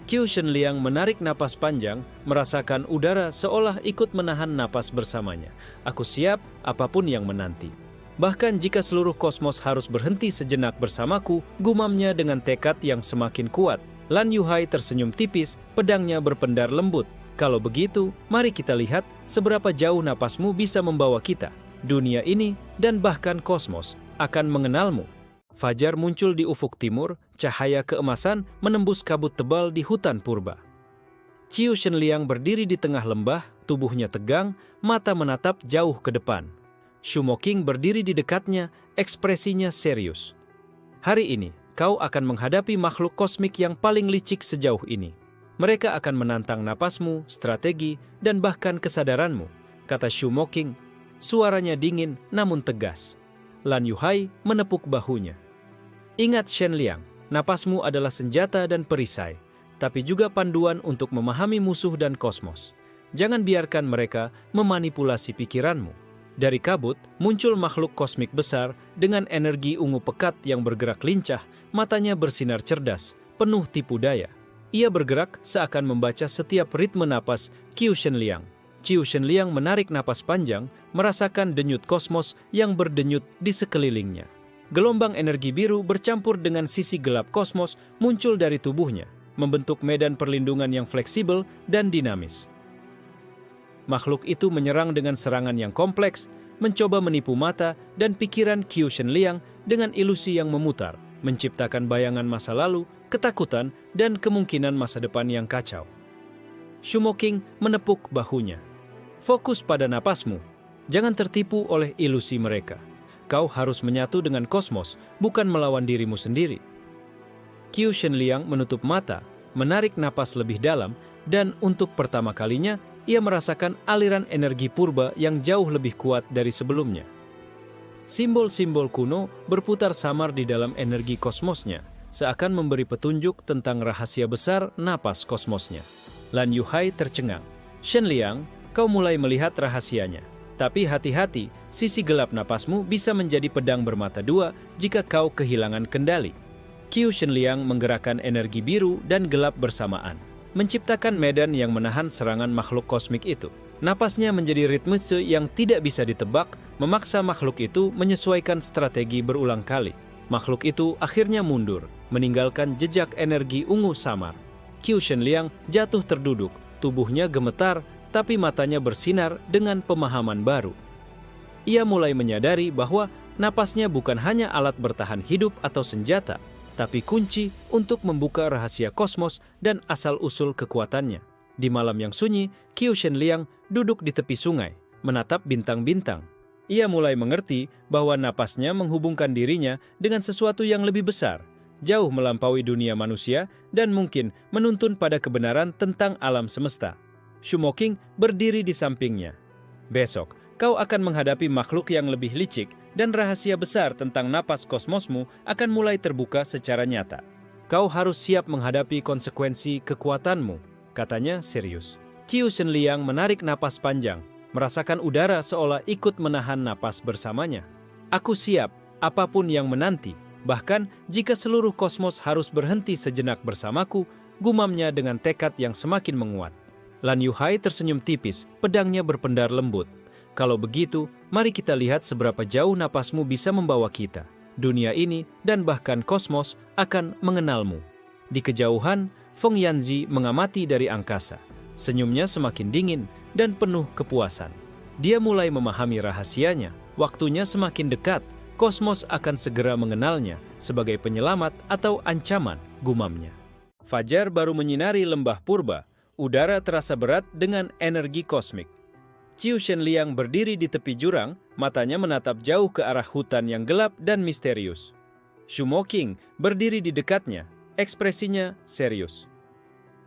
Qiu Shenliang menarik napas panjang, merasakan udara seolah ikut menahan napas bersamanya. Aku siap apapun yang menanti. Bahkan jika seluruh kosmos harus berhenti sejenak bersamaku, gumamnya dengan tekad yang semakin kuat. Lan Yuhai tersenyum tipis, pedangnya berpendar lembut. Kalau begitu, mari kita lihat seberapa jauh napasmu bisa membawa kita. Dunia ini dan bahkan kosmos akan mengenalmu. Fajar muncul di ufuk timur, cahaya keemasan menembus kabut tebal di hutan purba. Qiu Shenliang berdiri di tengah lembah, tubuhnya tegang, mata menatap jauh ke depan. Shumo King berdiri di dekatnya, ekspresinya serius. Hari ini, kau akan menghadapi makhluk kosmik yang paling licik sejauh ini. Mereka akan menantang napasmu, strategi, dan bahkan kesadaranmu, kata Shumo King. Suaranya dingin namun tegas. Lan Yuhai menepuk bahunya. Ingat Shenliang, napasmu adalah senjata dan perisai, tapi juga panduan untuk memahami musuh dan kosmos. Jangan biarkan mereka memanipulasi pikiranmu. Dari kabut, muncul makhluk kosmik besar dengan energi ungu pekat yang bergerak lincah, matanya bersinar cerdas, penuh tipu daya. Ia bergerak seakan membaca setiap ritme napas Qiu Shenliang. Qiu Shenliang menarik napas panjang, merasakan denyut kosmos yang berdenyut di sekelilingnya. Gelombang energi biru bercampur dengan sisi gelap kosmos muncul dari tubuhnya, membentuk medan perlindungan yang fleksibel dan dinamis. Makhluk itu menyerang dengan serangan yang kompleks, mencoba menipu mata dan pikiran Qiu Shenliang dengan ilusi yang memutar, menciptakan bayangan masa lalu, ketakutan, dan kemungkinan masa depan yang kacau. Shumo King menepuk bahunya. Fokus pada napasmu, jangan tertipu oleh ilusi mereka. Kau harus menyatu dengan kosmos, bukan melawan dirimu sendiri. Qiu Shenliang menutup mata, menarik napas lebih dalam, dan untuk pertama kalinya, ia merasakan aliran energi purba yang jauh lebih kuat dari sebelumnya. Simbol-simbol kuno berputar samar di dalam energi kosmosnya, seakan memberi petunjuk tentang rahasia besar napas kosmosnya. Lan Yuhai tercengang. Shenliang, kau mulai melihat rahasianya. Tapi hati-hati, sisi gelap napasmu bisa menjadi pedang bermata dua jika kau kehilangan kendali. Qiu Shenliang menggerakkan energi biru dan gelap bersamaan, menciptakan medan yang menahan serangan makhluk kosmik itu. Napasnya menjadi ritmese yang tidak bisa ditebak, memaksa makhluk itu menyesuaikan strategi berulang kali. Makhluk itu akhirnya mundur, meninggalkan jejak energi ungu samar. Qiu Shenliang jatuh terduduk, tubuhnya gemetar, tapi matanya bersinar dengan pemahaman baru. Ia mulai menyadari bahwa napasnya bukan hanya alat bertahan hidup atau senjata, tapi kunci untuk membuka rahasia kosmos dan asal-usul kekuatannya. Di malam yang sunyi, Qiu Shenliang duduk di tepi sungai, menatap bintang-bintang. Ia mulai mengerti bahwa napasnya menghubungkan dirinya dengan sesuatu yang lebih besar, jauh melampaui dunia manusia, dan mungkin menuntun pada kebenaran tentang alam semesta. Shumoking berdiri di sampingnya. Besok, kau akan menghadapi makhluk yang lebih licik, dan rahasia besar tentang napas kosmosmu akan mulai terbuka secara nyata. Kau harus siap menghadapi konsekuensi kekuatanmu, katanya serius. Qiu Shenliang menarik napas panjang, merasakan udara seolah ikut menahan napas bersamanya. Aku siap, apapun yang menanti, bahkan jika seluruh kosmos harus berhenti sejenak bersamaku, gumamnya dengan tekad yang semakin menguat. Lan Yuhai tersenyum tipis, pedangnya berpendar lembut. Kalau begitu, mari kita lihat seberapa jauh napasmu bisa membawa kita. Dunia ini dan bahkan kosmos akan mengenalmu. Di kejauhan, Feng Yanzi mengamati dari angkasa. Senyumnya semakin dingin dan penuh kepuasan. Dia mulai memahami rahasianya. Waktunya semakin dekat, kosmos akan segera mengenalnya sebagai penyelamat atau ancaman, gumamnya. Fajar baru menyinari lembah purba. Udara terasa berat dengan energi kosmik. Qiu Shenliang berdiri di tepi jurang, matanya menatap jauh ke arah hutan yang gelap dan misterius. Shumoking berdiri di dekatnya, ekspresinya serius.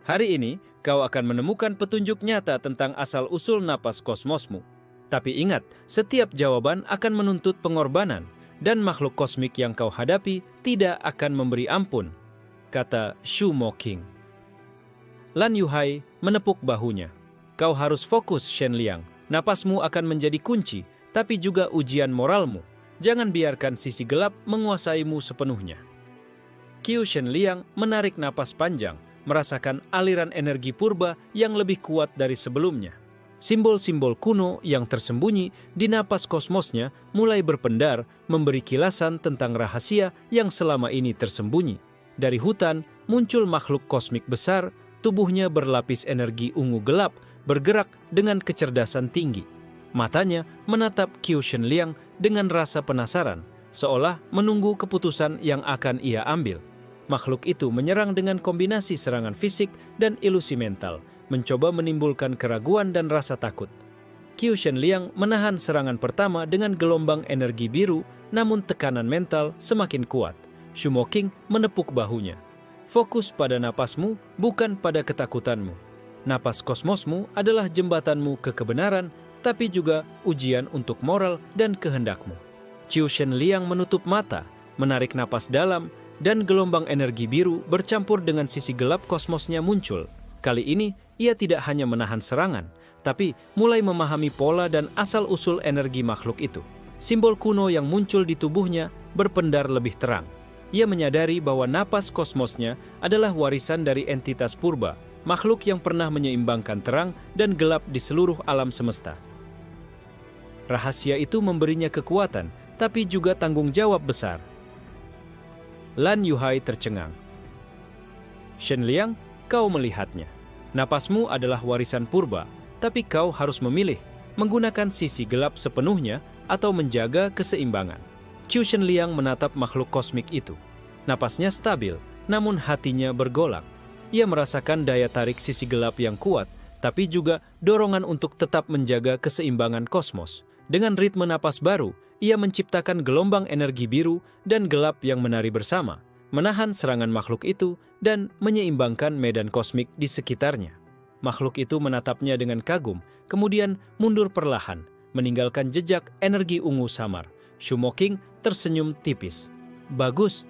Hari ini, kau akan menemukan petunjuk nyata tentang asal-usul napas kosmosmu. Tapi ingat, setiap jawaban akan menuntut pengorbanan, dan makhluk kosmik yang kau hadapi tidak akan memberi ampun, kata Shumoking. Lan Yuhai menepuk bahunya. Kau harus fokus, Shenliang. Napasmu akan menjadi kunci, tapi juga ujian moralmu. Jangan biarkan sisi gelap menguasaimu sepenuhnya. Qiu Shenliang menarik napas panjang, merasakan aliran energi purba yang lebih kuat dari sebelumnya. Simbol-simbol kuno yang tersembunyi di napas kosmosnya mulai berpendar, memberi kilasan tentang rahasia yang selama ini tersembunyi. Dari hutan muncul makhluk kosmik besar, tubuhnya berlapis energi ungu gelap, bergerak dengan kecerdasan tinggi. Matanya menatap Qiu Shenliang dengan rasa penasaran, seolah menunggu keputusan yang akan ia ambil. Makhluk itu menyerang dengan kombinasi serangan fisik dan ilusi mental, mencoba menimbulkan keraguan dan rasa takut. Qiu Shenliang menahan serangan pertama dengan gelombang energi biru, namun tekanan mental semakin kuat. Shumoking menepuk bahunya. Fokus pada napasmu, bukan pada ketakutanmu. Napas kosmosmu adalah jembatanmu ke kebenaran, tapi juga ujian untuk moral dan kehendakmu. Qiu Shenliang menutup mata, menarik napas dalam, dan gelombang energi biru bercampur dengan sisi gelap kosmosnya muncul. Kali ini, ia tidak hanya menahan serangan, tapi mulai memahami pola dan asal-usul energi makhluk itu. Simbol kuno yang muncul di tubuhnya berpendar lebih terang. Ia menyadari bahwa napas kosmosnya adalah warisan dari entitas purba, makhluk yang pernah menyeimbangkan terang dan gelap di seluruh alam semesta. Rahasia itu memberinya kekuatan, tapi juga tanggung jawab besar. Lan Yuhai tercengang. Shenliang, kau melihatnya. Napasmu adalah warisan purba, tapi kau harus memilih, menggunakan sisi gelap sepenuhnya atau menjaga keseimbangan. Qiu Shenliang menatap makhluk kosmik itu. Napasnya stabil, namun hatinya bergolak. Ia merasakan daya tarik sisi gelap yang kuat, tapi juga dorongan untuk tetap menjaga keseimbangan kosmos. Dengan ritme napas baru, ia menciptakan gelombang energi biru dan gelap yang menari bersama, menahan serangan makhluk itu dan menyeimbangkan medan kosmik di sekitarnya. Makhluk itu menatapnya dengan kagum, kemudian mundur perlahan, meninggalkan jejak energi ungu samar. Shumoking tersenyum tipis. Bagus,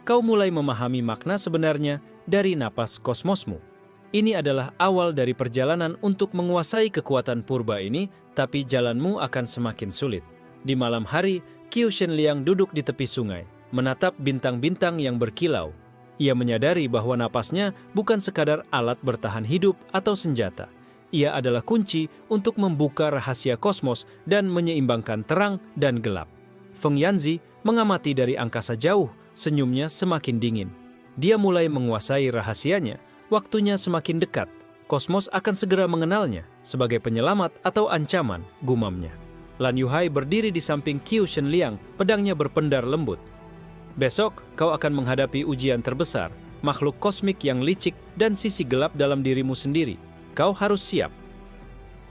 kau mulai memahami makna sebenarnya dari napas kosmosmu. Ini adalah awal dari perjalanan untuk menguasai kekuatan purba ini, tapi jalanmu akan semakin sulit. Di malam hari, Qiu Shenliang duduk di tepi sungai, menatap bintang-bintang yang berkilau. Ia menyadari bahwa napasnya bukan sekadar alat bertahan hidup atau senjata. Ia adalah kunci untuk membuka rahasia kosmos dan menyeimbangkan terang dan gelap. Feng Yanzi mengamati dari angkasa jauh, senyumnya semakin dingin. Dia mulai menguasai rahasianya, waktunya semakin dekat. Kosmos akan segera mengenalnya sebagai penyelamat atau ancaman, gumamnya. Lan Yuhai berdiri di samping Qiu Shenliang, pedangnya berpendar lembut. Besok, kau akan menghadapi ujian terbesar, makhluk kosmik yang licik dan sisi gelap dalam dirimu sendiri. Kau harus siap.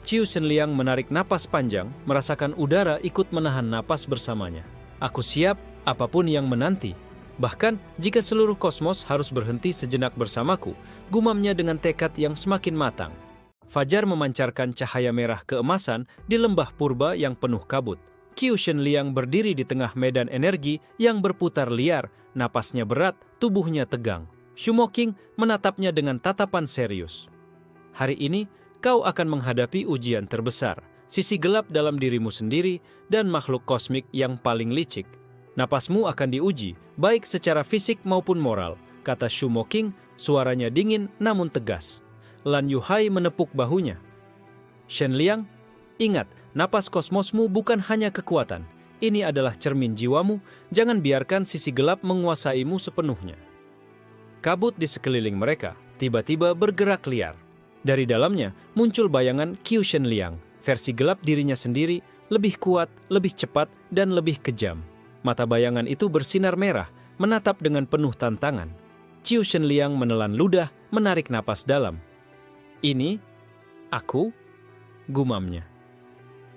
Qiu Shenliang menarik napas panjang, merasakan udara ikut menahan napas bersamanya. Aku siap, apapun yang menanti. Bahkan jika seluruh kosmos harus berhenti sejenak bersamaku, gumamnya dengan tekad yang semakin matang. Fajar memancarkan cahaya merah keemasan di lembah purba yang penuh kabut. Qiu Shenliang berdiri di tengah medan energi yang berputar liar, napasnya berat, tubuhnya tegang. Shumo King menatapnya dengan tatapan serius. Hari ini, kau akan menghadapi ujian terbesar, sisi gelap dalam dirimu sendiri dan makhluk kosmik yang paling licik. Napasmu akan diuji, baik secara fisik maupun moral, kata Shumo King, suaranya dingin namun tegas. Lan Yuhai menepuk bahunya. Shenliang, ingat, napas kosmosmu bukan hanya kekuatan. Ini adalah cermin jiwamu, jangan biarkan sisi gelap menguasaimu sepenuhnya. Kabut di sekeliling mereka tiba-tiba bergerak liar. Dari dalamnya muncul bayangan Qiu Shenliang, versi gelap dirinya sendiri, lebih kuat, lebih cepat, dan lebih kejam. Mata bayangan itu bersinar merah, menatap dengan penuh tantangan. Qiu Shenliang menelan ludah, menarik napas dalam. Ini, aku, gumamnya.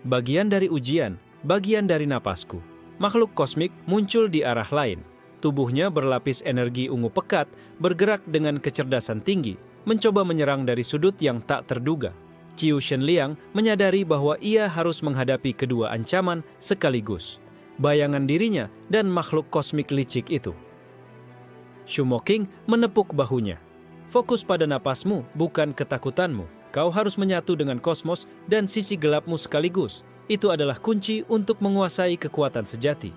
Bagian dari ujian, bagian dari napasku. Makhluk kosmik muncul di arah lain. Tubuhnya berlapis energi ungu pekat, bergerak dengan kecerdasan tinggi, mencoba menyerang dari sudut yang tak terduga. Qiu Shenliang menyadari bahwa ia harus menghadapi kedua ancaman sekaligus. Bayangan dirinya dan makhluk kosmik licik itu. Shumo King menepuk bahunya. Fokus pada napasmu, bukan ketakutanmu. Kau harus menyatu dengan kosmos dan sisi gelapmu sekaligus. Itu adalah kunci untuk menguasai kekuatan sejati.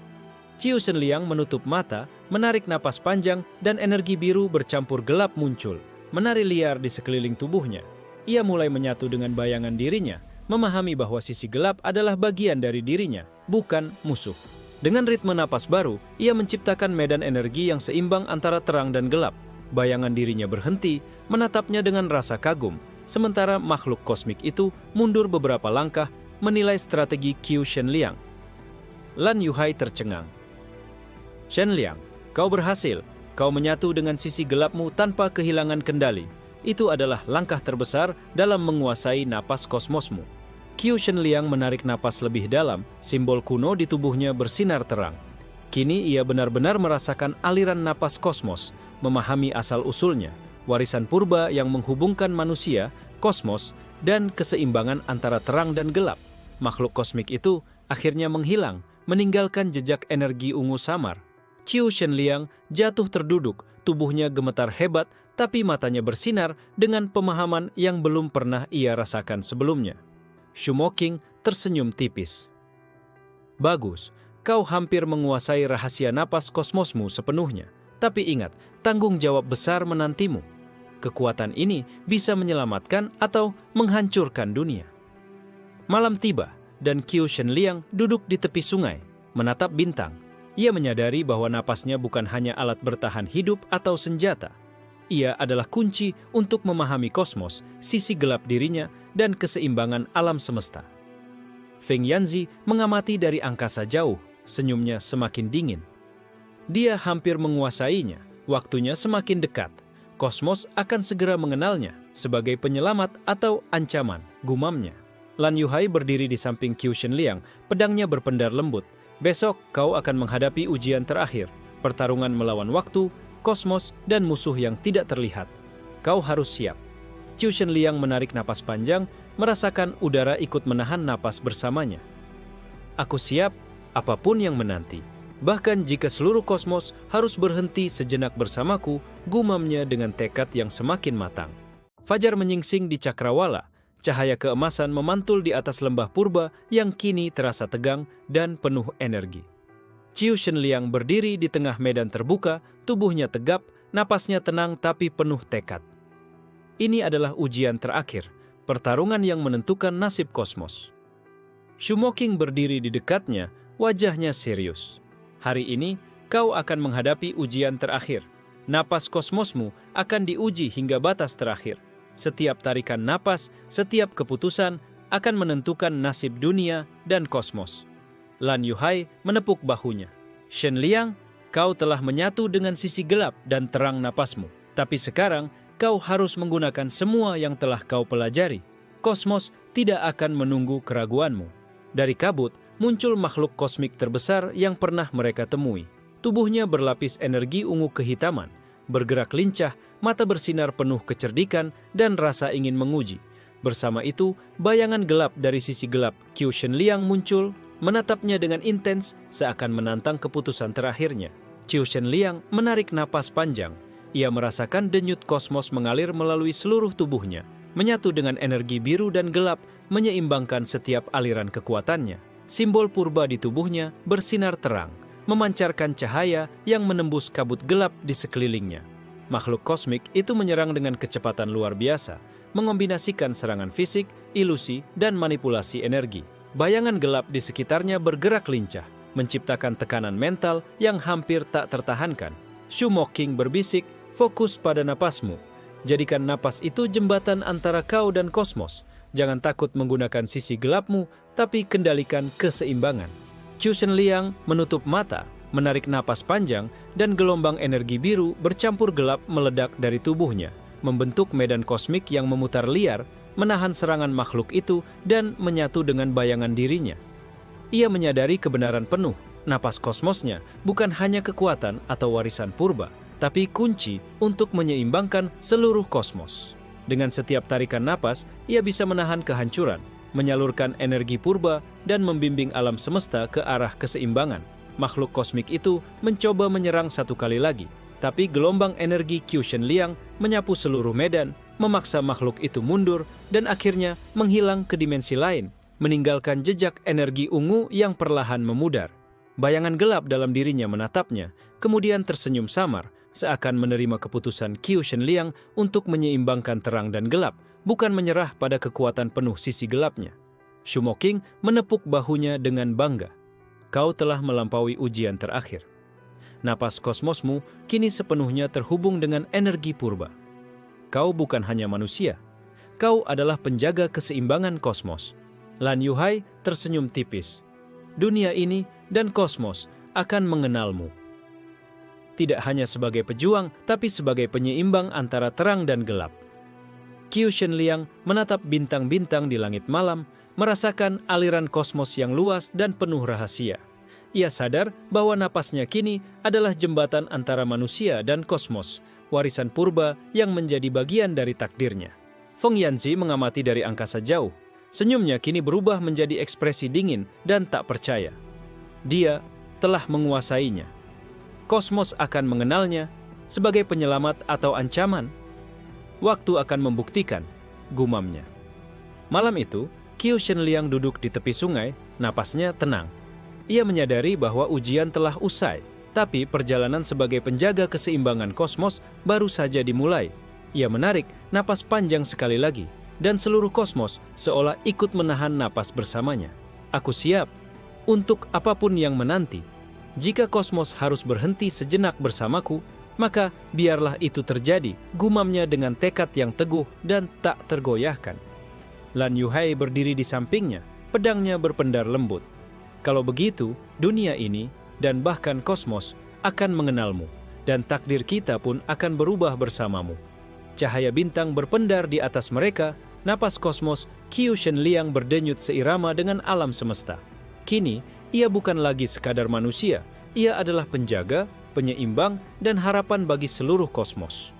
Qiu Shenliang menutup mata, menarik napas panjang, dan energi biru bercampur gelap muncul, menari liar di sekeliling tubuhnya. Ia mulai menyatu dengan bayangan dirinya, memahami bahwa sisi gelap adalah bagian dari dirinya, bukan musuh. Dengan ritme napas baru, ia menciptakan medan energi yang seimbang antara terang dan gelap. Bayangan dirinya berhenti, menatapnya dengan rasa kagum, sementara makhluk kosmik itu mundur beberapa langkah, menilai strategi Qiu Shenliang. Lan Yuhai tercengang. Shenliang, kau berhasil. Kau menyatu dengan sisi gelapmu tanpa kehilangan kendali. Itu adalah langkah terbesar dalam menguasai napas kosmosmu. Qiu Shenliang menarik napas lebih dalam, simbol kuno di tubuhnya bersinar terang. Kini ia benar-benar merasakan aliran napas kosmos, memahami asal-usulnya, warisan purba yang menghubungkan manusia, kosmos, dan keseimbangan antara terang dan gelap. Makhluk kosmik itu akhirnya menghilang, meninggalkan jejak energi ungu samar. Qiu Shenliang jatuh terduduk, tubuhnya gemetar hebat, tapi matanya bersinar dengan pemahaman yang belum pernah ia rasakan sebelumnya. Shumo King tersenyum tipis. Bagus, kau hampir menguasai rahasia napas kosmosmu sepenuhnya. Tapi ingat, tanggung jawab besar menantimu. Kekuatan ini bisa menyelamatkan atau menghancurkan dunia. Malam tiba, dan Qiu Shenliang duduk di tepi sungai, menatap bintang. Ia menyadari bahwa napasnya bukan hanya alat bertahan hidup atau senjata. Ia adalah kunci untuk memahami kosmos, sisi gelap dirinya, dan keseimbangan alam semesta. Feng Yanzi mengamati dari angkasa jauh, senyumnya semakin dingin. Dia hampir menguasainya, waktunya semakin dekat. Kosmos akan segera mengenalnya sebagai penyelamat atau ancaman, gumamnya. Lan Yuhai berdiri di samping Qiu Shenliang, pedangnya berpendar lembut. Besok kau akan menghadapi ujian terakhir, pertarungan melawan waktu, kosmos, dan musuh yang tidak terlihat. Kau harus siap. Qiu Shenliang menarik napas panjang, merasakan udara ikut menahan napas bersamanya. Aku siap, apapun yang menanti. Bahkan jika seluruh kosmos harus berhenti sejenak bersamaku, gumamnya dengan tekad yang semakin matang. Fajar menyingsing di cakrawala. Cahaya keemasan memantul di atas lembah purba yang kini terasa tegang dan penuh energi. Qiu Shenliang berdiri di tengah medan terbuka, tubuhnya tegap, napasnya tenang tapi penuh tekad. Ini adalah ujian terakhir, pertarungan yang menentukan nasib kosmos. Shumo King berdiri di dekatnya, wajahnya serius. Hari ini, kau akan menghadapi ujian terakhir. Napas kosmosmu akan diuji hingga batas terakhir. Setiap tarikan napas, setiap keputusan akan menentukan nasib dunia dan kosmos. Lan Yuhai menepuk bahunya. Shenliang, kau telah menyatu dengan sisi gelap dan terang napasmu. Tapi sekarang, kau harus menggunakan semua yang telah kau pelajari. Kosmos tidak akan menunggu keraguanmu. Dari kabut, muncul makhluk kosmik terbesar yang pernah mereka temui. Tubuhnya berlapis energi ungu kehitaman, bergerak lincah, mata bersinar penuh kecerdikan dan rasa ingin menguji. Bersama itu, bayangan gelap dari sisi gelap Qiu Shenliang muncul, menatapnya dengan intens seakan menantang keputusan terakhirnya. Qiu Shenliang menarik napas panjang. Ia merasakan denyut kosmos mengalir melalui seluruh tubuhnya, menyatu dengan energi biru dan gelap, menyeimbangkan setiap aliran kekuatannya. Simbol purba di tubuhnya bersinar terang, memancarkan cahaya yang menembus kabut gelap di sekelilingnya. Makhluk kosmik itu menyerang dengan kecepatan luar biasa, mengombinasikan serangan fisik, ilusi, dan manipulasi energi. Bayangan gelap di sekitarnya bergerak lincah, menciptakan tekanan mental yang hampir tak tertahankan. Shu Moqing berbisik, fokus pada napasmu. Jadikan napas itu jembatan antara kau dan kosmos. Jangan takut menggunakan sisi gelapmu, tapi kendalikan keseimbangan. Qiu Shenliang menutup mata, menarik napas panjang, dan gelombang energi biru bercampur gelap meledak dari tubuhnya, membentuk medan kosmik yang memutar liar, menahan serangan makhluk itu dan menyatu dengan bayangan dirinya. Ia menyadari kebenaran penuh, napas kosmosnya bukan hanya kekuatan atau warisan purba, tapi kunci untuk menyeimbangkan seluruh kosmos. Dengan setiap tarikan napas, ia bisa menahan kehancuran, menyalurkan energi purba, dan membimbing alam semesta ke arah keseimbangan. Makhluk kosmik itu mencoba menyerang satu kali lagi, tapi gelombang energi Qiu Shenliang menyapu seluruh medan, memaksa makhluk itu mundur, dan akhirnya menghilang ke dimensi lain, meninggalkan jejak energi ungu yang perlahan memudar. Bayangan gelap dalam dirinya menatapnya, kemudian tersenyum samar, seakan menerima keputusan Qiu Shenliang untuk menyeimbangkan terang dan gelap, bukan menyerah pada kekuatan penuh sisi gelapnya. Shu Moqing menepuk bahunya dengan bangga. Kau telah melampaui ujian terakhir. Napas kosmosmu kini sepenuhnya terhubung dengan energi purba. Kau bukan hanya manusia, kau adalah penjaga keseimbangan kosmos. Lan Yuhai tersenyum tipis. Dunia ini dan kosmos akan mengenalmu. Tidak hanya sebagai pejuang, tapi sebagai penyeimbang antara terang dan gelap. Qiu Shenliang menatap bintang-bintang di langit malam, merasakan aliran kosmos yang luas dan penuh rahasia. Ia sadar bahwa napasnya kini adalah jembatan antara manusia dan kosmos, warisan purba yang menjadi bagian dari takdirnya. Feng Yanzi mengamati dari angkasa jauh. Senyumnya kini berubah menjadi ekspresi dingin dan tak percaya. Dia telah menguasainya. Kosmos akan mengenalnya sebagai penyelamat atau ancaman. Waktu akan membuktikan, gumamnya. Malam itu, Qiu Shenliang duduk di tepi sungai, napasnya tenang. Ia menyadari bahwa ujian telah usai, tapi perjalanan sebagai penjaga keseimbangan kosmos baru saja dimulai. Ia menarik napas panjang sekali lagi, dan seluruh kosmos seolah ikut menahan napas bersamanya. Aku siap untuk apapun yang menanti. Jika kosmos harus berhenti sejenak bersamaku, maka biarlah itu terjadi, gumamnya dengan tekad yang teguh dan tak tergoyahkan. Lan Yuhai berdiri di sampingnya, pedangnya berpendar lembut. Kalau begitu, dunia ini dan bahkan kosmos akan mengenalmu, dan takdir kita pun akan berubah bersamamu. Cahaya bintang berpendar di atas mereka, napas kosmos Qiu Shenliang berdenyut seirama dengan alam semesta. Kini, ia bukan lagi sekadar manusia, ia adalah penjaga, penyeimbang, dan harapan bagi seluruh kosmos.